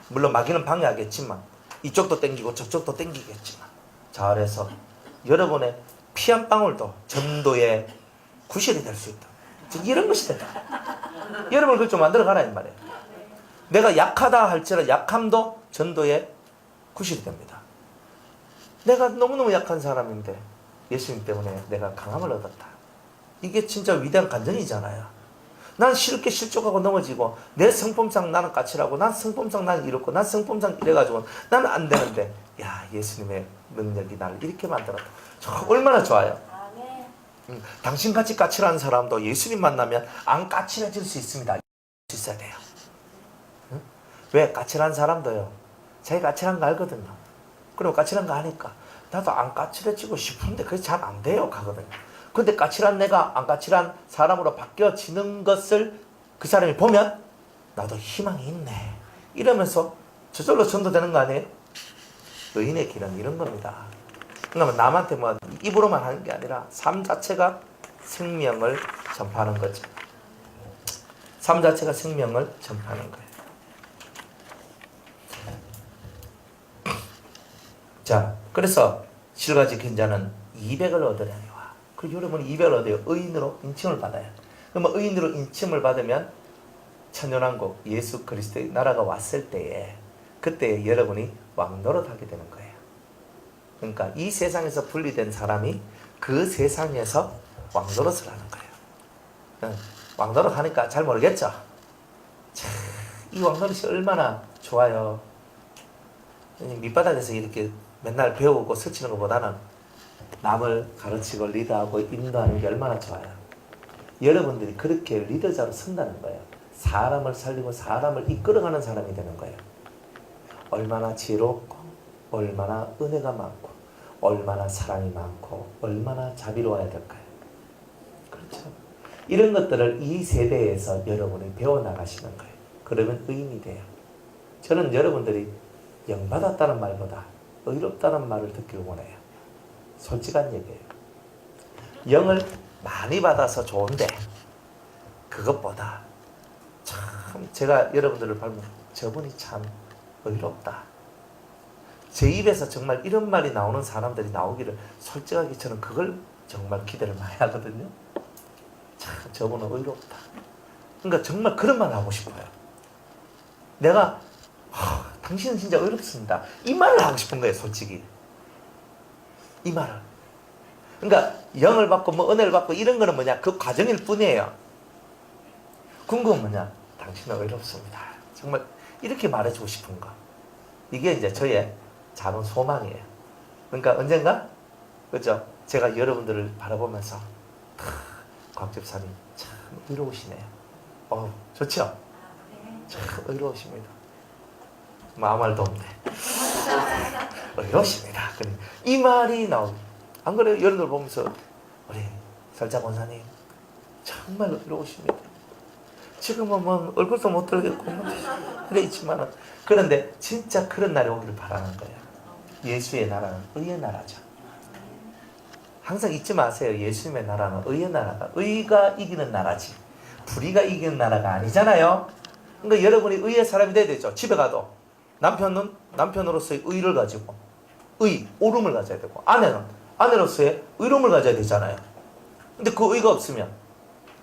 물론 마귀는 방해하겠지만 이쪽도 땡기고 저쪽도 땡기겠지만 잘해서 여러분의 피 한 방울도 전도의 구실이 될 수 있다. 이런 것이 된다. 여러분을 그걸 좀 만들어 가라 이 말이에요. 내가 약하다 할지라도 약함도 전도의 구실이 됩니다. 내가 너무너무 약한 사람인데 예수님 때문에 내가 강함을 얻었다. 이게 진짜 위대한 간증이잖아요. 난 쉽게 실족하고 넘어지고 내 성품상 나는 까칠하고 난 성품상 나는 이렇고 난 성품상 이래가지고 나는 안 되는데 야 예수님의 능력이 나를 이렇게 만들었다. 얼마나 좋아요. 당신같이 까칠한 사람도 예수님 만나면 안 까칠해질 수 있습니다. 수 있어야 돼요. 응? 왜? 까칠한 사람도요 자기 까칠한 거 알거든요. 그리고 까칠한 거 아니까 나도 안 까칠해지고 싶은데 그게 잘 안 돼요 가거든요. 근데 까칠한 내가 안 까칠한 사람으로 바뀌어지는 것을 그 사람이 보면 나도 희망이 있네 이러면서 저절로 전도되는 거 아니에요? 의인의 길은 이런 겁니다. 그러면 남한테 뭐 입으로만 하는 게 아니라 삶 자체가 생명을 전파하는 거죠. 삶 자체가 생명을 전파하는 거예요. 자, 그래서 실가지 근자는 200을 얻으려니와. 그리고 여러분이 200을 얻어요. 의인으로 인침을 받아요. 그러면 의인으로 인침을 받으면 천연왕국 예수 그리스도의 나라가 왔을 때에 그때 여러분이 왕노릇하게 되는 거예요. 그러니까 이 세상에서 분리된 사람이 그 세상에서 왕노릇을 하는 거예요. 왕노릇 하니까 잘 모르겠죠? 참, 이 왕노릇이 얼마나 좋아요. 밑바닥에서 이렇게 맨날 배우고 스치는 것보다는 남을 가르치고 리드하고 인도하는 게 얼마나 좋아요. 여러분들이 그렇게 리더자로 선다는 거예요. 사람을 살리고 사람을 이끌어가는 사람이 되는 거예요. 얼마나 지혜롭고 얼마나 은혜가 많고 얼마나 사랑이 많고 얼마나 자비로워야 될까요? 그렇죠. 이런 것들을 이 세대에서 여러분이 배워나가시는 거예요. 그러면 의인이 돼요. 저는 여러분들이 영받았다는 말보다 의롭다는 말을 듣기를 원해요. 솔직한 얘기예요. 영을 많이 받아서 좋은데 그것보다 참 제가 여러분들을 밟으면 저분이 참 의롭다. 제 입에서 정말 이런 말이 나오는 사람들이 나오기를 솔직하게 저는 그걸 정말 기대를 많이 하거든요. 참 저분은 의롭다. 그러니까 정말 그런 말 하고 싶어요. 내가 당신은 진짜 의롭습니다. 이 말을 하고 싶은 거예요. 솔직히. 이 말을. 그러니까 영을 받고 뭐 은혜를 받고 이런 거는 뭐냐? 그 과정일 뿐이에요. 궁금은 뭐냐? 당신은 의롭습니다. 정말 이렇게 말해주고 싶은 거. 이게 이제 저의 작은 소망이에요. 그러니까 언젠가 그죠? 제가 여러분들을 바라보면서 곽 집사님 참 의로우시네요. 좋죠? 참 의로우십니다. 뭐 아무 말도 없네. 의로우십니다. 이 말이 나오고 안 그래요? 여러분들 보면서 우리 설자 권사님 정말 의로우십니다. 지금은 뭐 얼굴도 못 들겠고 그래 있지만은 그런데 진짜 그런 날이 오기를 바라는 거예요. 예수의 나라는 의의 나라죠. 항상 잊지 마세요. 예수님의 나라는 의의 나라다. 의가 이기는 나라지 불의가 이기는 나라가 아니잖아요. 그러니까 여러분이 의의 사람이 돼야 되죠. 집에 가도 남편은 남편으로서의 의를 가지고 옳음을 가져야 되고 아내는 아내로서의 의로움을 가져야 되잖아요. 근데 그 의가 없으면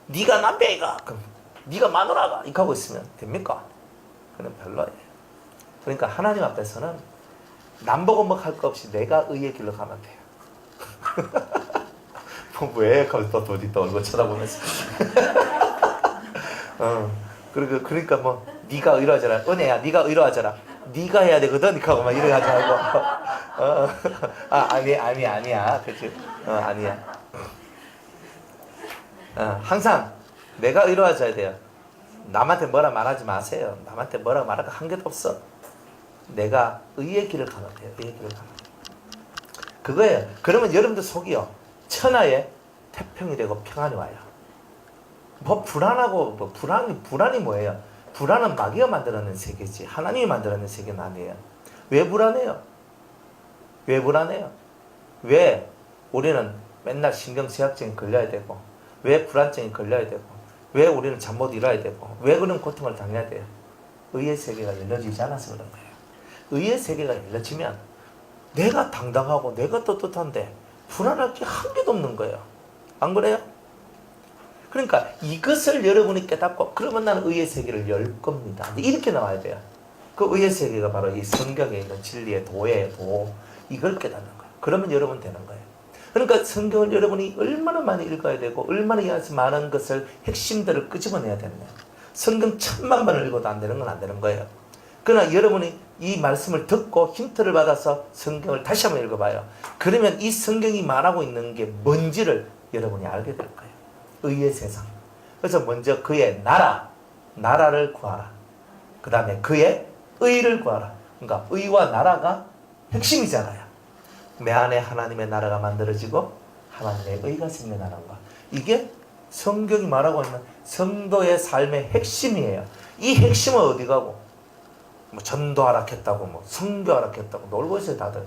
네가 남편이가 그럼 네가 마누라가 이렇게 하고 있으면 됩니까? 그건 별로예요. 그러니까 하나님 앞에서는 남보고 뭐 할 거 없이 내가 의의 길로 가면 돼요. 왜 거기서 또 얼굴 쳐다보면서 그러니까 뭐 네가 의로하잖아. 은혜야 네가 의로하잖아. 네가 해야 되거든. 이렇게 하고 막 이래 가지고 아니야. 그치? 아니야. 항상 내가 의로워져야 돼요. 남한테 뭐라 말하지 마세요. 남한테 뭐라 말할 거 한 개도 없어. 내가 의의 길을 가면 돼요. 의의 길을 가면 돼요. 그거예요. 그러면 여러분들 속이요. 천하에 태평이 되고 평안이 와요. 뭐 불안하고 뭐 불안이 뭐예요? 불안은 마귀가 만들어낸 세계지 하나님이 만들어낸 세계는 아니에요. 왜 불안해요? 왜 불안해요? 왜 우리는 맨날 신경쇠약증에 걸려야 되고 왜 불안증에 걸려야 되고 왜 우리는 잠 못 이뤄야 되고 왜 그런 고통을 당해야 돼요? 의의 세계가 열려지지 않아서 그런 거예요. 의의 세계가 열려지면 내가 당당하고 내가 떳떳한데 불안할 게 한 개도 없는 거예요. 안 그래요? 그러니까 이것을 여러분이 깨닫고 그러면 나는 의의 세계를 열 겁니다. 이렇게 나와야 돼요. 그 의의 세계가 바로 이 성경에 있는 진리의 도의 도 이걸 깨닫는 거예요. 그러면 여러분 되는 거예요. 그러니까 성경을 여러분이 얼마나 많이 읽어야 되고 얼마나 많은 것을 핵심들을 끄집어내야 되는 거예요. 성경 1000만 번을 읽어도 안 되는 건 안 되는 거예요. 그러나 여러분이 이 말씀을 듣고 힌트를 받아서 성경을 다시 한번 읽어봐요. 그러면 이 성경이 말하고 있는 게 뭔지를 여러분이 알게 될 거예요. 의의 세상. 그래서 먼저 그의 나라를 구하라. 그 다음에 그의 의를 구하라. 그러니까 의와 나라가 핵심이잖아요. 내 안에 하나님의 나라가 만들어지고 하나님의 의가 생겨나는 것. 이게 성경이 말하고 있는 성도의 삶의 핵심이에요. 이 핵심은 어디 가고 뭐 전도하라 했다고 뭐 선교하라 했다고 놀고 있어요. 다들.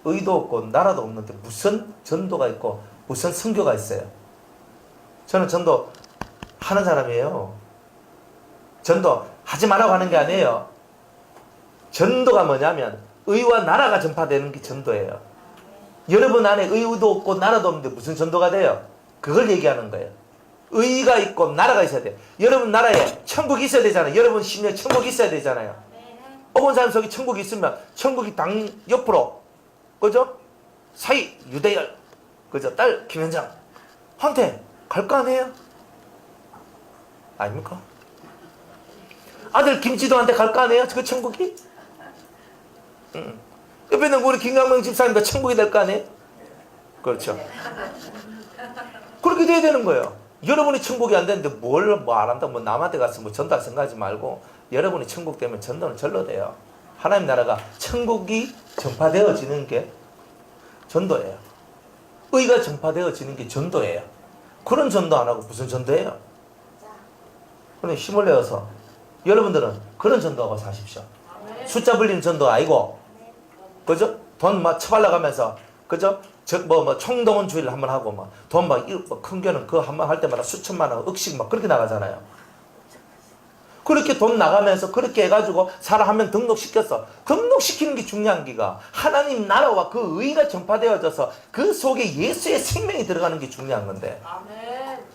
의도 없고 나라도 없는데 무슨 전도가 있고 무슨 선교가 있어요. 저는 전도 하는 사람이에요. 전도 하지 말라고 하는 게 아니에요. 전도가 뭐냐면 의와 나라가 전파되는 게 전도예요. 여러분 안에 의도 없고 나라도 없는데 무슨 전도가 돼요? 그걸 얘기하는 거예요. 의가 있고 나라가 있어야 돼요. 여러분 나라에 천국이 있어야 되잖아요. 여러분 심리에 천국이 있어야 되잖아요. 어떤 사람 속에 천국이 있으면 천국이 당 옆으로 그죠? 사이 유대열 그죠? 딸 김현장 한테 갈 거 아니에요? 아닙니까? 아들 김지도한테 갈 거 아니에요? 그 천국이? 옆에 있는 우리 김강명 집사님도 천국이 될 거 아니에요? 그렇죠. 그렇게 돼야 되는 거예요. 여러분이 천국이 안 되는데 뭘 뭐 안 한다, 뭐 남한테 가서 뭐 전도할 생각하지 말고 여러분이 천국 되면 전도는 절로 돼요. 하나님 나라가 천국이 전파되어지는 게 전도예요. 의가 전파되어지는 게 전도예요. 그런 전도 안 하고 무슨 전도예요? 그럼 힘을 내어서 여러분들은 그런 전도하고 사십시오. 숫자 불리는 전도 아니고, 그죠? 돈 막 처발라가면서, 그죠? 총동원 주의를 한번 하고, 돈 큰 거는 그거 한번 할 때마다 수천만 원, 억씩 막 그렇게 나가잖아요. 그렇게 돈 나가면서 그렇게 해가지고 사람 한 명 등록시켰어. 등록시키는 게 중요한 기가 하나님 나라와 그 의가 전파되어져서 그 속에 예수의 생명이 들어가는 게 중요한 건데.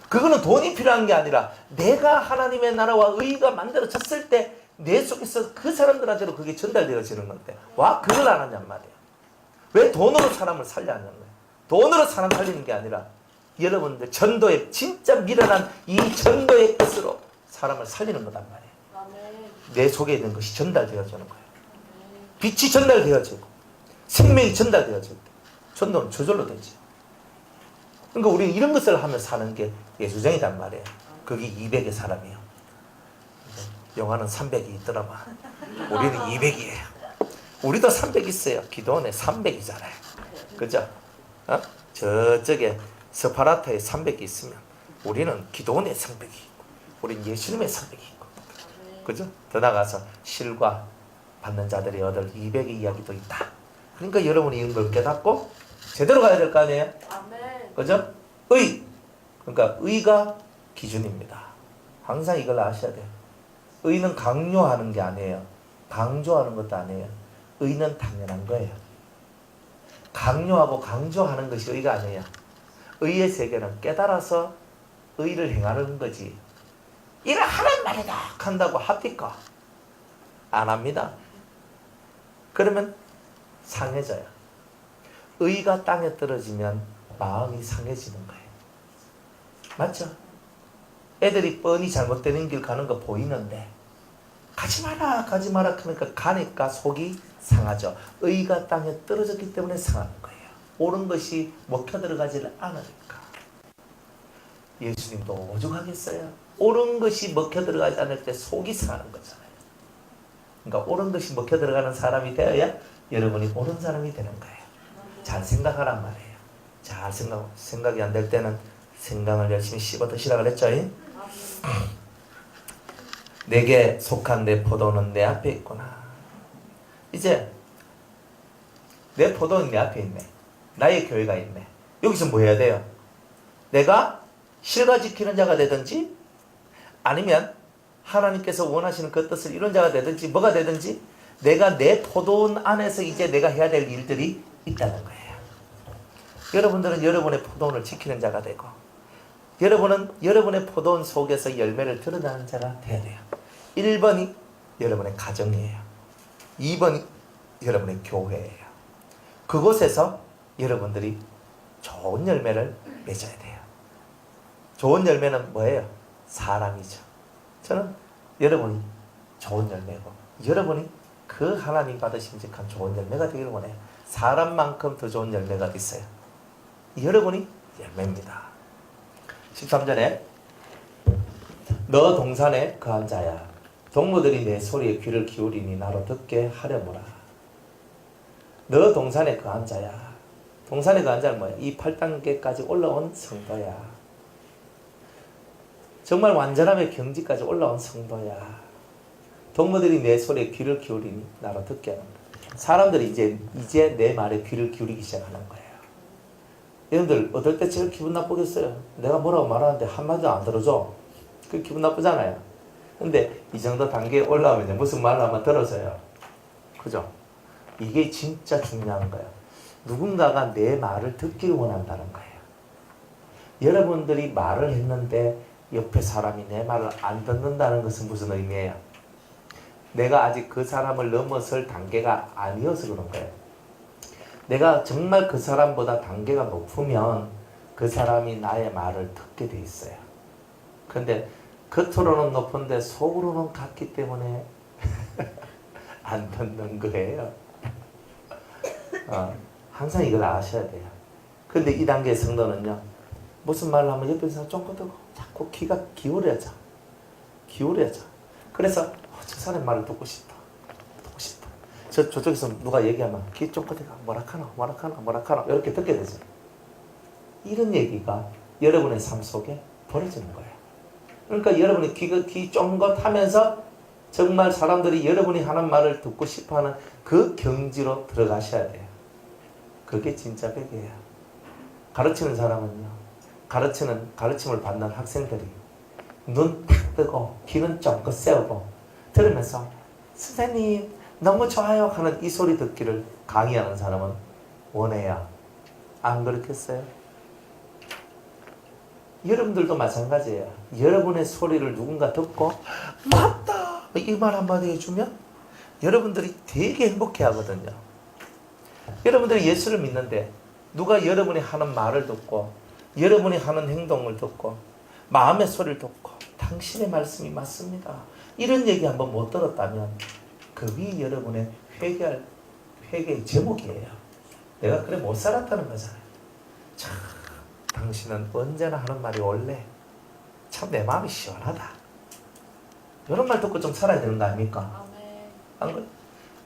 그거는 돈이 필요한 게 아니라 내가 하나님의 나라와 의가 만들어졌을 때 내 속에서 그 사람들한테도 그게 전달되어지는 건데 와 그걸 안 하냔 말이야. 왜 돈으로 사람을 살려 하냐는 거야. 돈으로 사람 살리는 게 아니라 여러분들 전도의 진짜 미련한 이 전도의 뜻으로 사람을 살리는 거단 말이에요. 내 속에 있는 것이 전달되어지는 거예요. 빛이 전달되어지고 생명이 전달되어질 때 전도는 저절로 되지. 그러니까 우리는 이런 것을 하며 사는 게 예수쟁이단 말이에요. 그게 200의 사람이에요. 영화는 300이 있더라만 우리는 200이에요. 우리도 300 있어요. 기도원에 300이잖아요. 그죠? 저쪽에 스파르타에 300이 있으면 우리는 기도원에 300이 있고 우리는 예수님의 300이 있고, 그죠? 더 나가서 실과 받는 자들이 얻을 200의 이야기도 있다. 그러니까 여러분이 이런 걸 깨닫고 제대로 가야 될 거 아니에요? 그죠? 의! 그러니까 의가 기준입니다. 항상 이걸 아셔야 돼요. 의는 강요하는 게 아니에요. 강조하는 것도 아니에요. 의는 당연한 거예요. 강요하고 강조하는 것이 의가 아니에요. 의의 세계는 깨달아서 의를 행하는 거지. 이를 하란 말이다 한다고 합니까? 안 합니다. 그러면 상해져요. 의가 땅에 떨어지면 마음이 상해지는 거예요. 맞죠? 애들이 뻔히 잘못되는 길 가는 거 보이는데 가지 마라 가지 마라 그러니까 가니까 속이 상하죠. 의가 땅에 떨어졌기 때문에 상하는 거예요. 옳은 것이 먹혀 들어가지를 않으니까. 예수님도 오죽하겠어요? 옳은 것이 먹혀 들어가지 않을 때 속이 상하는 거잖아요. 그러니까 옳은 것이 먹혀 들어가는 사람이 되어야 여러분이 옳은 사람이 되는 거예요. 잘 생각하란 말이에요. 잘 생각이 안 될 때는 생강을 열심히 씹어 드시라 그랬죠? 내게 속한 내 포도는 내 앞에 있구나. 이제 내 포도는 내 앞에 있네. 나의 교회가 있네. 여기서 뭐 해야 돼요? 내가 실과 지키는 자가 되든지 아니면 하나님께서 원하시는 그 뜻을 이룬 자가 되든지 뭐가 되든지 내가 내 포도원 안에서 이제 내가 해야 될 일들이 있다는 거예요. 여러분들은 여러분의 포도원을 지키는 자가 되고 여러분은 여러분의 포도원 속에서 열매를 드러내는 자가 되어야 돼요. 1번이 여러분의 가정이에요. 2번이 여러분의 교회예요. 그곳에서 여러분들이 좋은 열매를 맺어야 돼요. 좋은 열매는 뭐예요? 사람이죠. 저는 여러분이 좋은 열매고 여러분이 그 하나님 받으신 직한 좋은 열매가 되기를 원해요. 사람만큼 더 좋은 열매가 있어요. 여러분이 열매입니다. 13절에 너 동산에 거한 자야 동무들이 내 소리에 귀를 기울이니 나로 듣게 하려무라. 너 동산에 거한 자야. 동산에 거한 자는 뭐야? 이 8단계까지 올라온 성도야. 정말 완전함의 경지까지 올라온 성도야. 동무들이 내 소리에 귀를 기울이니 나로 듣게 하는 거야. 사람들이 이제 내 말에 귀를 기울이기 시작하는 거예요. 여러분들 어떨 때 제일 기분 나쁘겠어요? 내가 뭐라고 말하는데 한마디도 안 들어줘. 그 기분 나쁘잖아요. 근데 이 정도 단계에 올라오면 무슨 말을 하면 들어줘요. 그죠? 이게 진짜 중요한 거예요. 누군가가 내 말을 듣기를 원한다는 거예요. 여러분들이 말을 했는데 옆에 사람이 내 말을 안 듣는다는 것은 무슨 의미예요? 내가 아직 그 사람을 넘어설 단계가 아니어서 그런 거예요. 내가 정말 그 사람보다 단계가 높으면 그 사람이 나의 말을 듣게 돼 있어요. 근데 겉으로는 높은데 속으로는 같기 때문에 안 듣는 거예요. 항상 이걸 아셔야 돼요. 근데 이 단계의 성도는요, 무슨 말을 하면 옆에 사람 쫑긋하고 자꾸 귀가 기울여져. 그래서 저 사람 말을 듣고 싶다. 저쪽에서 누가 얘기하면 귀 쫑긋해가 뭐라카나 이렇게 듣게 되죠. 이런 얘기가 여러분의 삶 속에 벌어지는 거예요. 그러니까 여러분이 귀 쫑긋하면서 정말 사람들이 여러분이 하는 말을 듣고 싶어하는 그 경지로 들어가셔야 돼요. 그게 진짜 백이에요. 가르치는 사람은요, 가르침을 받는 학생들이 눈 탁 뜨고 귀는 쫑긋 세우고 들으면서 선생님 너무 좋아요 하는 이 소리 듣기를 강의하는 사람은 원해야. 안 그렇겠어요? 여러분들도 마찬가지예요. 여러분의 소리를 누군가 듣고 맞다! 이 말 한마디 해주면 여러분들이 되게 행복해 하거든요. 여러분들이 예수를 믿는데 누가 여러분이 하는 말을 듣고 여러분이 하는 행동을 듣고 마음의 소리를 듣고 당신의 말씀이 맞습니다. 이런 얘기 한번 못 들었다면 그게 여러분의 회개의 제목이에요. 내가 그래 못 살았다는 거잖아요. 참, 당신은 언제나 하는 말이 옳네. 참 내 마음이 시원하다. 이런 말 듣고 좀 살아야 되는 거 아닙니까? 안 그래?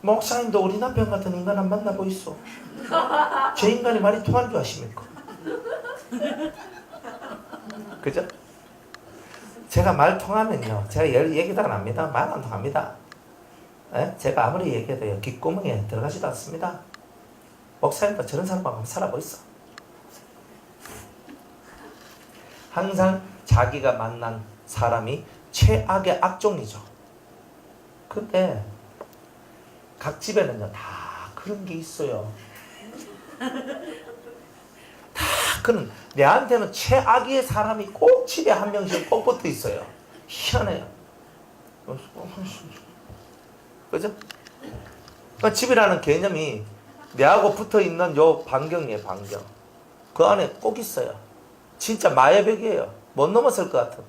목사님도 우리 남편 같은 인간 안 만나고 있어. 제 인간이 말이 통하는 줄 아십니까? 그죠? 제가 말 통하면요, 제가 얘기도 안 합니다. 말 안 통합니다. 예? 제가 아무리 얘기해도요, 귓구멍에 들어가지도 않습니다. 목사님도 저런 사람하고 한번 살아보있어. 항상 자기가 만난 사람이 최악의 악종이죠. 근데 각 집에는요, 다 그런 게 있어요. 다 그런, 내한테는 최악의 사람이 꼭 집에 한 명씩 꼭 붙어 있어요. 희한해요. 그죠? 그러니까 집이라는 개념이 내하고 붙어 있는 요 반경이에요, 반경. 그 안에 꼭 있어요. 진짜 마애벽이에요. 못 넘어설 것 같은.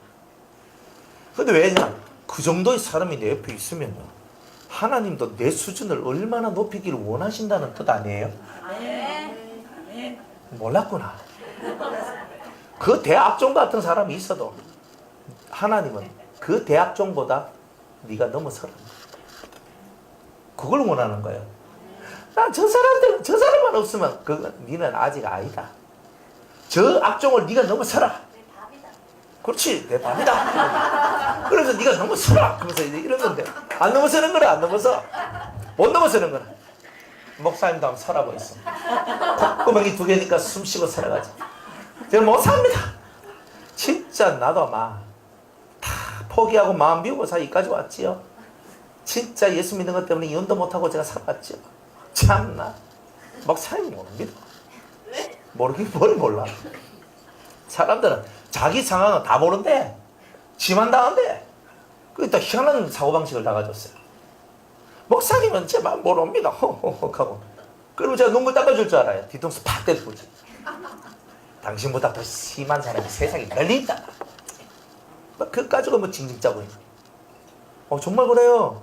근데 왜냐? 그 정도의 사람이 내 옆에 있으면요, 하나님도 내 수준을 얼마나 높이기를 원하신다는 뜻 아니에요? 몰랐구나. 그 대악종 같은 사람이 있어도 하나님은 그 대악종보다 네가 넘어서라. 그걸 원하는 거예요. 난 저 사람만 없으면 니는 아직 아니다. 저 악종을 네가 넘어서라. 그렇지, 내 밥이다. 그래서 네가 넘어서라. 그러면서 이제 이런 건데, 안 넘어서는 거라, 안 넘어서. 못 넘어서는 거라. 목사님도 한번 살아보겠어. 콧구멍이 2개니까 숨 쉬고 살아가지. 저는 못 삽니다. 진짜 나도 다 포기하고 마음 비우고 여기까지 왔지요. 진짜 예수 믿는 것 때문에 이혼도 못하고 제가 살았죠. 참나. 목사님 모릅니다. 모르긴 뭘 몰라. 사람들은 자기 상황은 다 모른대. 지만 당한대. 그게 희한한 사고방식을 다 가졌어요. 목사님은 제 마음 모릅니다. 허허허 하고. 그러면 제가 눈물 닦아줄 줄 알아요. 뒤통수 팍 때리고지. 당신보다 더 심한 사람이 세상에 널리 있다. 그까지가 징징 짜고 있는. 정말 그래요.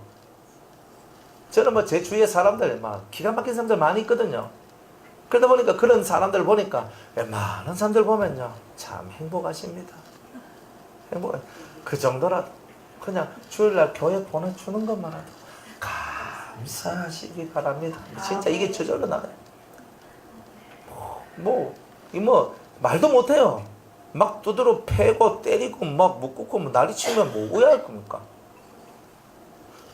저는 제 주위의 사람들 기가 막힌 사람들 많이 있거든요. 그러다 보니까 그런 사람들 보니까 많은 사람들 보면요, 참 행복하십니다. 그 정도라도 그냥 주일날 교회 보내주는 것만으로도 감사하시기 바랍니다. 진짜 이게 저절로 나가요. 말도 못해요. 막 두드러 패고 때리고 막 묶고 난리 치면 뭐야 할 겁니까?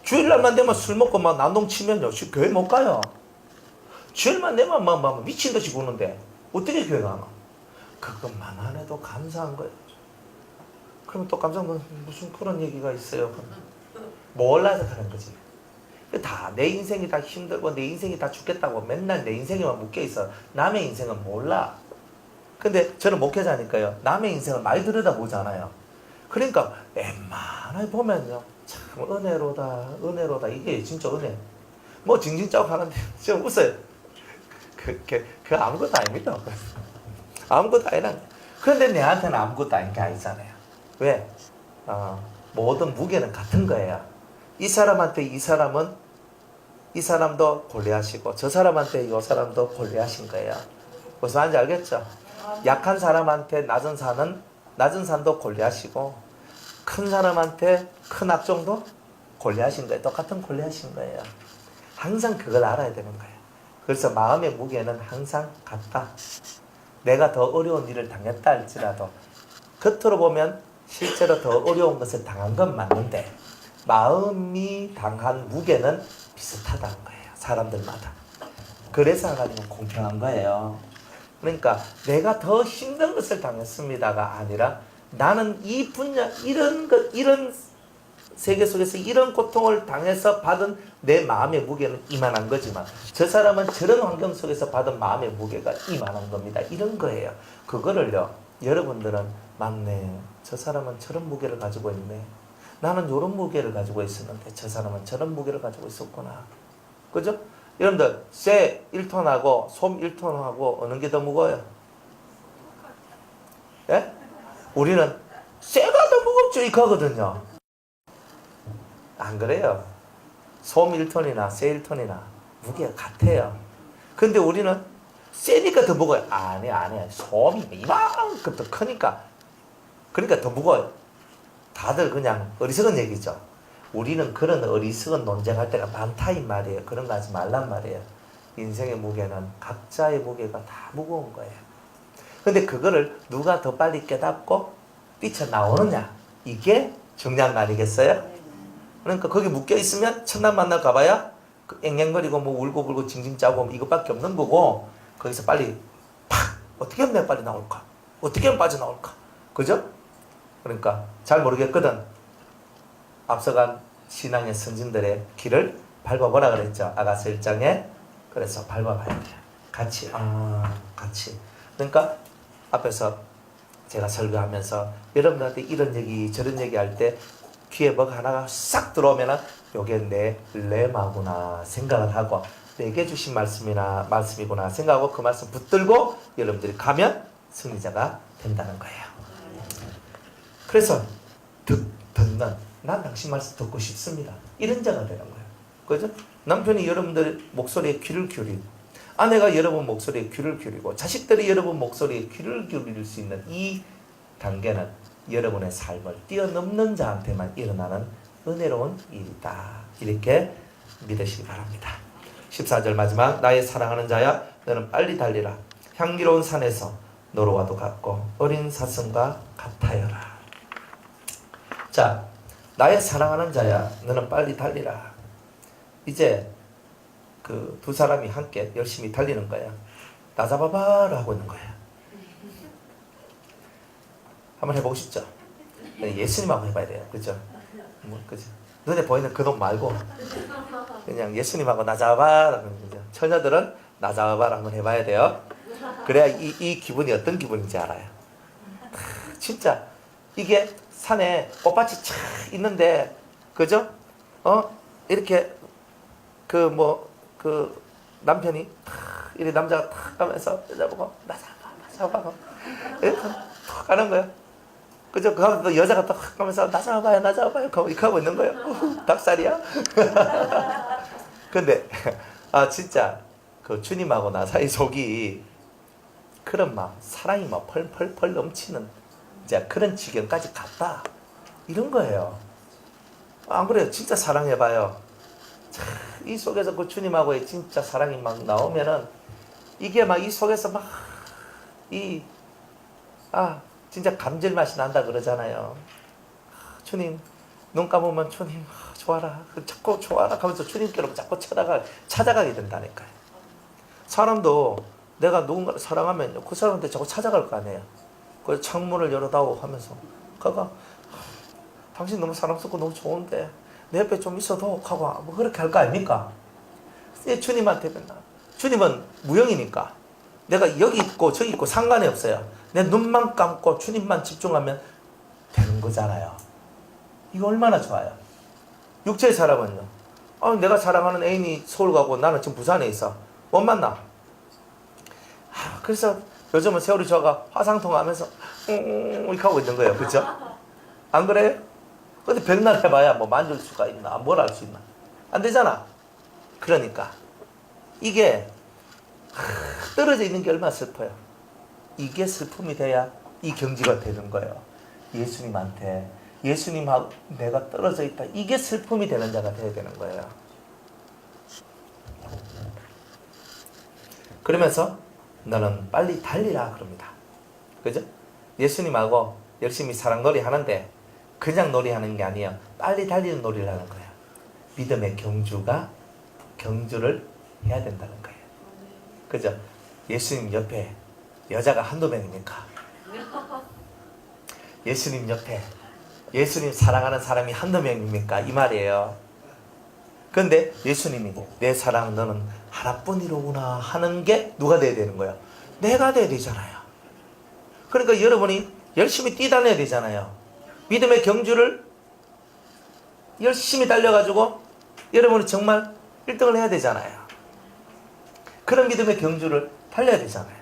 주일날만 되면 술 먹고 막 난동 치면요, 교회 못 가요. 주일만 되면 막 미친 듯이 구는데 어떻게 교회 가나? 그것만 안 해도 감사한 거예요. 그러면 또 감사한 무슨 그런 얘기가 있어요. 몰라서 그런 거지. 다 내 인생이 다 힘들고 내 인생이 다 죽겠다고 맨날 내 인생에만 묶여있어. 남의 인생은 몰라. 근데 저는 목회자니까요, 남의 인생을 많이 들여다보잖아요. 그러니까 웬만하게 보면요, 참 은혜로다. 이게 진짜 은혜. 징징 짜고 하는데 좀 웃어요. 그 아무것도 아닙니다. 아무것도 아니라. 그런데 내한테는 아무것도 아닌 게 아니잖아요. 왜? 모든 무게는 같은 거예요. 이 사람한테 이 사람은 이 사람도 골리앗이고 저 사람한테 이 사람도 골리앗인 거예요. 무슨 말인지 알겠죠? 약한 사람한테 낮은 산도 골리앗이고 큰 사람한테 큰 악종도 골리앗인 거예요. 똑같은 골리앗인 거예요. 항상 그걸 알아야 되는 거예요. 그래서 마음의 무게는 항상 같다. 내가 더 어려운 일을 당했다 할지라도 겉으로 보면 실제로 더 어려운 것을 당한 건 맞는데 마음이 당한 무게는 비슷하다는 거예요. 사람들마다. 그래서 하나님은 공평한 거예요. 그러니까 내가 더 힘든 것을 당했습니다가 아니라 나는 이 분야 이런 세계 속에서 이런 고통을 당해서 받은 내 마음의 무게는 이만한 거지만 저 사람은 저런 환경 속에서 받은 마음의 무게가 이만한 겁니다. 이런 거예요. 그거를요 여러분들은 맞네. 저 사람은 저런 무게를 가지고 있네. 나는 이런 무게를 가지고 있었는데 저 사람은 저런 무게를 가지고 있었구나. 그죠? 여러분들 쇠 1톤하고 솜 1톤하고 어느 게 더 무거워요? 예? 우리는 쇠가 더 무겁죠 이거 하거든요. 안 그래요. 솜 1톤이나 쇠 1톤이나 무게가 같아요. 근데 우리는 쇠니까 더 무거워요. 아니야. 솜이 이만큼 더 크니까 그러니까 더 무거워요. 다들 그냥 어리석은 얘기죠. 우리는 그런 어리석은 논쟁할 때가 많다 이 말이에요. 그런 거 하지 말란 말이에요. 인생의 무게는 각자의 무게가 다 무거운 거예요. 근데 그거를 누가 더 빨리 깨닫고 뛰쳐나오느냐 이게 중요한 거 아니겠어요? 그러니까 거기 묶여있으면 천남 만나 가봐야 그 앵앵거리고 뭐 울고불고 징징 짜고 이것밖에 없는 거고 거기서 빨리 팍 어떻게 하면 내가 빨리 나올까? 어떻게 하면 빠져나올까? 그죠? 그러니까 잘 모르겠거든. 앞서간 신앙의 선진들의 길을 밟아보라 그랬죠. 아가서 1장에. 그래서 밟아봐야 돼요. 같이. 그러니까 앞에서 제가 설교하면서 여러분들한테 이런 얘기 저런 얘기 할 때 귀에 뭐가 하나가 싹 들어오면은 요게 내 렘마구나 생각을 하고 내게 주신 말씀이구나 생각하고 그 말씀 붙들고 여러분들이 가면 승리자가 된다는 거예요. 그래서 듣는 난 당신 말씀 듣고 싶습니다. 이런 자가 되는 거예요. 그죠? 남편이 여러분들 목소리에 귀를 기울이고 아내가 여러분 목소리에 귀를 기울이고 자식들이 여러분 목소리에 귀를 기울일 수 있는 이 단계는 여러분의 삶을 뛰어넘는 자한테만 일어나는 은혜로운 일이다. 이렇게 믿으시기 바랍니다. 14절 마지막 나의 사랑하는 자야 너는 빨리 달리라. 향기로운 산에서 노루와도 같고 어린 사슴과 같아여라. 자, 나의 사랑하는 자야 너는 빨리 달리라. 이제 그 두 사람이 함께 열심히 달리는 거야. 나 잡아봐라 하고 있는 거야. 한번 해보고 싶죠? 예수님하고 해봐야 돼요. 그죠? 그죠? 눈에 보이는 그놈 말고 그냥 예수님하고 나 잡아봐라. 처녀들은 나 잡아봐라 한번 해봐야 돼요. 그래야 이 기분이 어떤 기분인지 알아요. 진짜 이게 산에 꽃밭이 쫙 있는데 그죠? 이렇게 그 남편이 이렇게 남자가 탁 가면서 여자보고 나 잡아 이렇게 탁 가는 거예요. 그죠? 그 하면 또 여자가 탁 가면서 나 잡아봐요 이렇게 하고 있는 거예요. 닭살이야? 근데 진짜 그 주님하고 나 사이 속이 그런 막 사랑이 막 펄펄펄 넘치는 이제 그런 지경까지 갔다 이런 거예요. 안 그래요? 진짜 사랑해봐요. 이 속에서 그 주님하고의 진짜 사랑이 막 나오면은 이게 막 이 속에서 막 진짜 감질맛이 난다 그러잖아요. 주님 눈 감으면 주님 좋아라 자꾸 좋아라 하면서 주님께로 자꾸 찾아가게 된다니까요. 사람도 내가 누군가를 사랑하면 그 사람한테 자꾸 찾아갈 거 아니에요. 그 창문을 열어다오 하면서 그가 당신 너무 사랑스럽고 너무 좋은데 내 옆에 좀 있어도 하고 뭐 그렇게 할 거 아닙니까? 주님한테 맨날 주님은 무형이니까 내가 여기 있고 저기 있고 상관이 없어요. 내 눈만 감고 주님만 집중하면 되는 거잖아요. 이거 얼마나 좋아요. 육체의 사람은요. 내가 사랑하는 애인이 서울 가고 나는 지금 부산에 있어. 못 만나. 그래서 요즘은 세월이 좋아가 화상통화하면서 이렇게 하고 있는 거예요. 그렇죠? 안 그래요? 근데 백날 해봐야 뭐 만질 수가 있나 뭘 할 수 있나 안 되잖아. 그러니까 이게 떨어져 있는 게 얼마나 슬퍼요. 이게 슬픔이 돼야 이 경지가 되는 거예요. 예수님한테 예수님하고 내가 떨어져 있다. 이게 슬픔이 되는 자가 돼야 되는 거예요. 그러면서 너는 빨리 달리라 그럽니다. 그죠? 예수님하고 열심히 사랑놀이 하는데 그냥 놀이하는 게 아니에요. 빨리 달리는 놀이를 하는 거예요. 믿음의 경주를 해야 된다는 거예요. 그죠? 예수님 옆에 여자가 한두 명입니까? 예수님 옆에 예수님 사랑하는 사람이 한두 명입니까? 이 말이에요. 그런데 예수님이 내 사랑 너는 하나뿐이로구나 하는 게 누가 돼야 되는 거예요? 내가 돼야 되잖아요. 그러니까 여러분이 열심히 뛰다녀야 되잖아요. 믿음의 경주를 열심히 달려가지고 여러분이 정말 1등을 해야 되잖아요. 그런 믿음의 경주를 달려야 되잖아요.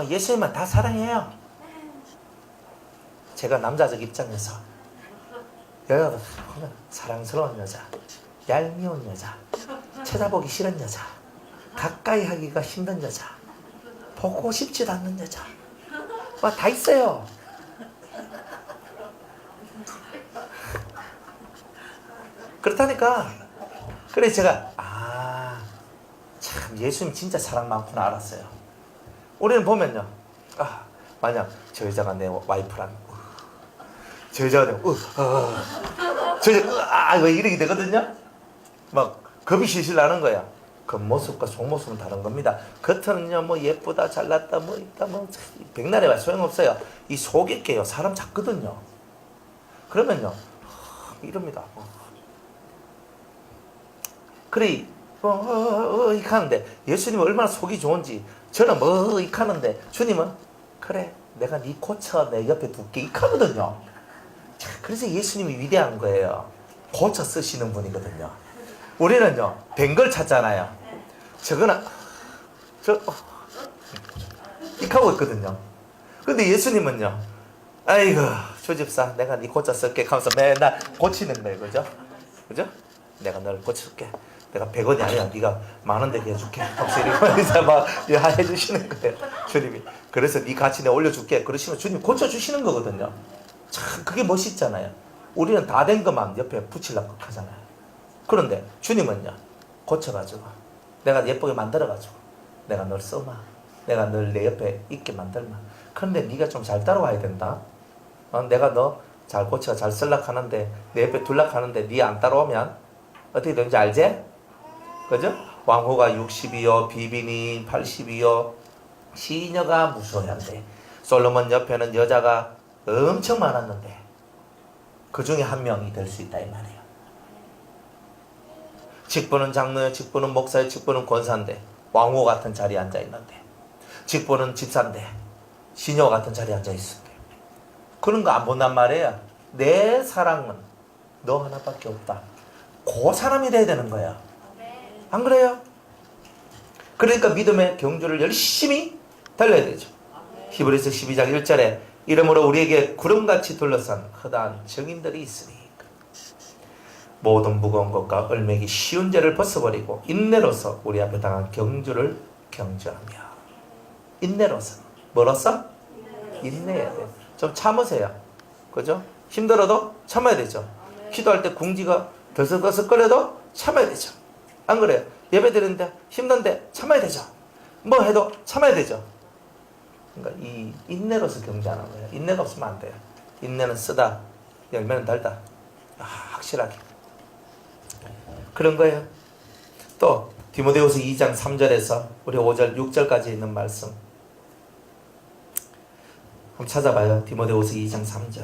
예수님만 다 사랑해요. 제가 남자적 입장에서 여자가 사랑스러운 여자, 얄미운 여자, 쳐다보기 싫은 여자, 가까이 하기가 힘든 여자, 보고 싶지도 않는 여자 다 있어요. 그렇다니까. 그래 제가 참 예수님 진짜 사랑 많구나 알았어요. 우리는 보면요, 만약 저 여자가 내 와이프라면 저 여자가 저 여자 왜 이렇게 되거든요. 막 겁이 실실 나는 거야. 겉모습과 속모습은 다른 겁니다. 겉은요 뭐 예쁘다 잘났다 뭐 있다 뭐 백날에 말 소용없어요. 이 속에 깨요. 사람 작거든요. 그러면요 이럽니다. 그래 이카는데 예수님은 얼마나 속이 좋은지 저는 이카는데 주님은 그래 내가 네 고쳐 내 옆에 둘게 이카거든요. 그래서 예수님이 위대한 거예요. 고쳐 쓰시는 분이거든요. 우리는요 뱅걸 찾잖아요. 저거는 이카고 있거든요. 근데 예수님은요 아이고 조집사 내가 네 고쳐 쓸게 하면서 맨날 고치는 거예요. 그죠? 내가 널 고쳐줄게. 내가 100원이 아니라 네가 만원 되게 해줄게. 이렇게 막 해주시는 거예요. 주님이. 그래서 네 가치 내가 올려줄게. 그러시면 주님 고쳐주시는 거거든요. 참 그게 멋있잖아요. 우리는 다 된 것만 옆에 붙이려고 하잖아요. 그런데 주님은요 고쳐가지고 내가 예쁘게 만들어가지고 내가 널 써마. 내가 널 내 옆에 있게 만들마. 그런데 네가 좀 잘 따라와야 된다. 내가 너 잘 고쳐 잘 쓸락 하는데 내 옆에 둘락 하는데 네 안 따라오면 어떻게 되는지 알지? 그죠? 왕후가 60이요 비비니 80이요 시녀가 무수한데 솔로몬 옆에는 여자가 엄청 많았는데 그 중에 한 명이 될 수 있다 이 말이에요. 직분은 장로요 직분은 목사요 직분은 권사인데 왕후 같은 자리에 앉아있는데 직분은 집사인데 시녀 같은 자리에 앉아있는데 그런 거 안 본단 말이에요. 내 사랑은 너 하나밖에 없다. 그 사람이 돼야 되는 거야. 안 그래요? 그러니까 믿음의 경주를 열심히 달려야 되죠. 히브리서 12장 1절에 이러므로 우리에게 구름같이 둘러싼 허다한 증인들이 있으니 모든 무거운 것과 얼매기 쉬운 죄를 벗어버리고 인내로서 우리 앞에 당한 경주를 경주하며. 인내로서 뭐로써? 인내해야 돼요. 좀 참으세요. 그죠? 힘들어도 참아야 되죠. 기도할 때 궁지가 들썩들썩거려도 참아야 되죠. 안 그래요? 예배 드리는데 힘든데 참아야 되죠. 뭐 해도 참아야 되죠. 그러니까 이 인내로서 경주하는 거예요. 인내가 없으면 안 돼요. 인내는 쓰다 열매는 달다. 확실하게 그런 거예요. 또 디모데후서 2장 3절에서 우리 5절 6절까지 있는 말씀 한번 찾아봐요. 디모데후서 2장 3절.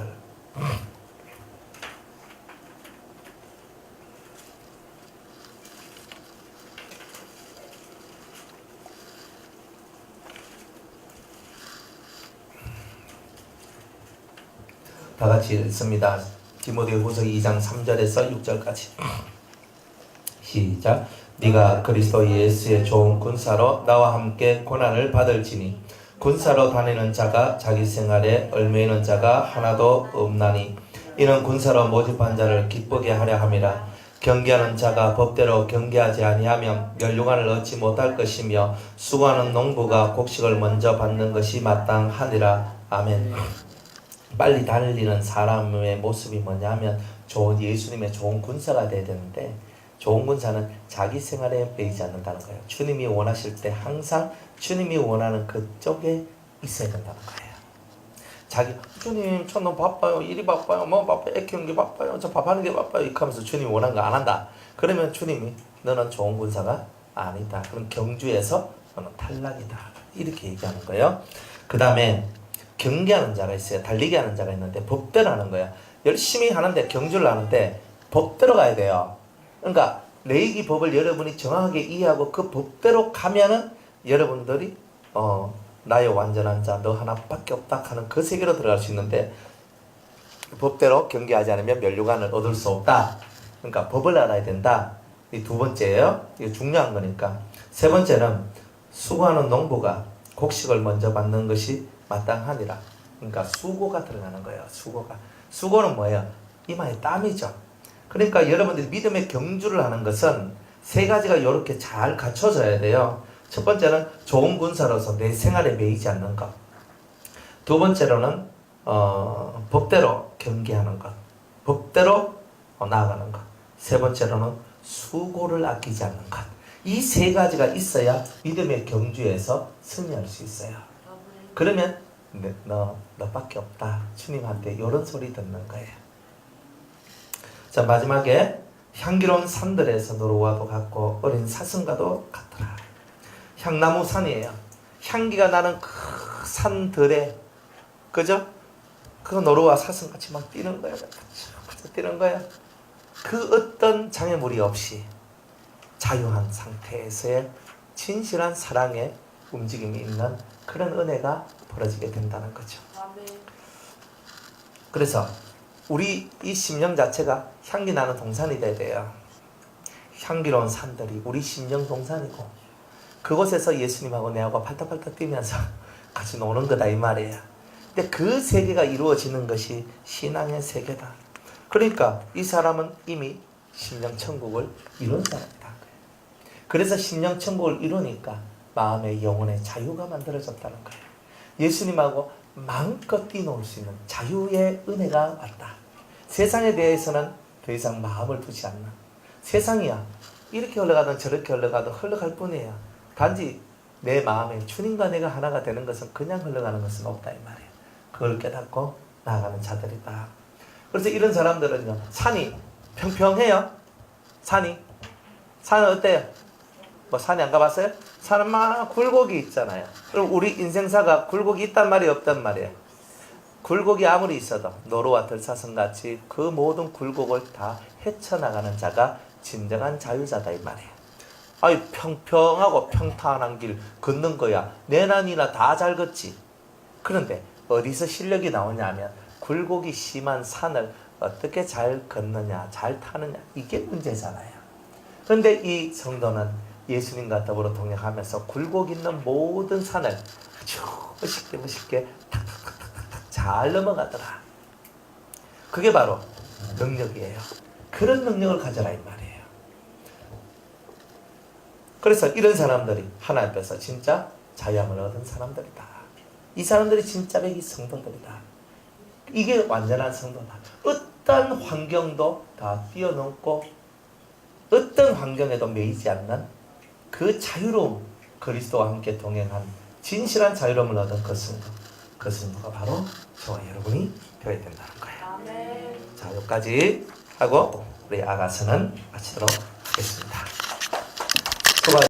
다 같이 읽습니다. 디모데후서 2장 3절에서 6절까지. 시작. 네가 그리스도 예수의 좋은 군사로 나와 함께 고난을 받을지니 군사로 다니는 자가 자기 생활에 얽매이는 자가 하나도 없나니 이는 군사로 모집한 자를 기쁘게 하려 함이라. 경계하는 자가 법대로 경계하지 아니하면 면류관을 얻지 못할 것이며 수고하는 농부가 곡식을 먼저 받는 것이 마땅하니라. 아멘. 빨리 달리는 사람의 모습이 뭐냐면 예수님의 좋은 군사가 돼야 되는데, 좋은 군사는 자기 생활에 매이지 않는다는 거예요. 주님이 원하실 때 항상 주님이 원하는 그쪽에 있어야 된다는 거예요. 주님 저 너무 바빠요, 일이 바빠요, 뭐 바빠요, 애 키우는 게 바빠요, 저 밥하는 게 바빠요, 이렇게 하면서 주님이 원하는 거 안 한다. 그러면 주님이 너는 좋은 군사가 아니다. 그럼 경주에서 너는 탈락이다. 이렇게 얘기하는 거예요. 그 다음에 경계하는 자가 있어요. 달리게 하는 자가 있는데 법대로 하는 거예요. 열심히 하는데, 경주를 하는데 법대로 가야 돼요. 그러니까 레위기 법을 여러분이 정확하게 이해하고 그 법대로 가면은 여러분들이 나의 완전한 자 너 하나밖에 없다 하는 그 세계로 들어갈 수 있는데, 법대로 경계하지 않으면 면류관을 얻을 수 없다. 그러니까 법을 알아야 된다. 이 두 번째예요. 이게 중요한 거니까. 세 번째는 수고하는 농부가 곡식을 먼저 받는 것이 마땅하니라. 그러니까 수고가 들어가는 거예요. 수고는 뭐예요? 이마에 땀이죠. 그러니까 여러분들이 믿음의 경주를 하는 것은 세 가지가 이렇게 잘 갖춰져야 돼요. 첫 번째는 좋은 군사로서 내 생활에 매이지 않는 것. 두 번째로는 법대로 경계하는 것. 법대로 나아가는 것. 세 번째로는 수고를 아끼지 않는 것. 이 세 가지가 있어야 믿음의 경주에서 승리할 수 있어요. 그러면 너밖에 없다. 주님한테 이런 소리 듣는 거예요. 자, 마지막에 향기로운 산들에서 노루와도 같고 어린 사슴과도 같더라. 향나무 산이에요. 향기가 나는 그 산들에, 그죠? 그 노루와 사슴같이 막 뛰는 거예요. 뛰는 거예요. 그 어떤 장애물이 없이 자유한 상태에서의 진실한 사랑의 움직임이 있는 그런 은혜가 벌어지게 된다는 거죠. 그래서 우리 이 심령 자체가 향기 나는 동산이 돼야 돼요. 향기로운 산들이 우리 심령 동산이고, 그곳에서 예수님하고 내하고 팔딱팔딱 뛰면서 같이 노는 거다 이 말이에요. 근데 그 세계가 이루어지는 것이 신앙의 세계다. 그러니까 이 사람은 이미 심령 천국을 이룬 사람이다. 그래서 심령 천국을 이루니까 마음의 영혼의 자유가 만들어졌다는 거예요. 예수님하고 마음껏 뛰놀 수 있는 자유의 은혜가 왔다. 세상에 대해서는 더 이상 마음을 두지 않는, 세상이야 이렇게 흘러가든 저렇게 흘러가든 흘러갈 뿐이에요. 단지 내 마음에 주님과 내가 하나가 되는 것은 그냥 흘러가는 것은 없다 이 말이에요. 그걸 깨닫고 나아가는 자들이다. 그래서 이런 사람들은요, 산이 평평해요. 산은 어때요? 뭐 산에 안 가봤어요? 산은 막 굴곡이 있잖아요. 그럼 우리 인생사가 굴곡이 있단 말이 없단 말이에요. 굴곡이 아무리 있어도 노루와 들사슴같이 그 모든 굴곡을 다 헤쳐나가는 자가 진정한 자유자다 이 말이에요. 아이 평평하고 평탄한 길 걷는 거야 내 난이나 다 잘 걷지. 그런데 어디서 실력이 나오냐 하면 굴곡이 심한 산을 어떻게 잘 걷느냐 잘 타느냐, 이게 문제잖아요. 그런데 이 성도는 예수님과 더불어 동행하면서 굴곡 있는 모든 산을 아주 멋있게 탁탁탁탁탁 잘 넘어가더라. 그게 바로 능력이에요. 그런 능력을 가져라 이 말이에요. 그래서 이런 사람들이 하나님 앞에서 진짜 자유함을 얻은 사람들이다. 이 사람들이 진짜 백이 성도들이다. 이게 완전한 성도다. 어떤 환경도 다 뛰어넘고 어떤 환경에도 매이지 않는 그 자유로움, 그리스도와 함께 동행한 진실한 자유로움을 얻은 그 성도가 바로 저와 여러분이 되어야 된다는 거예요. 아멘. 자, 여기까지 하고 우리 아가서는 마치도록 하겠습니다.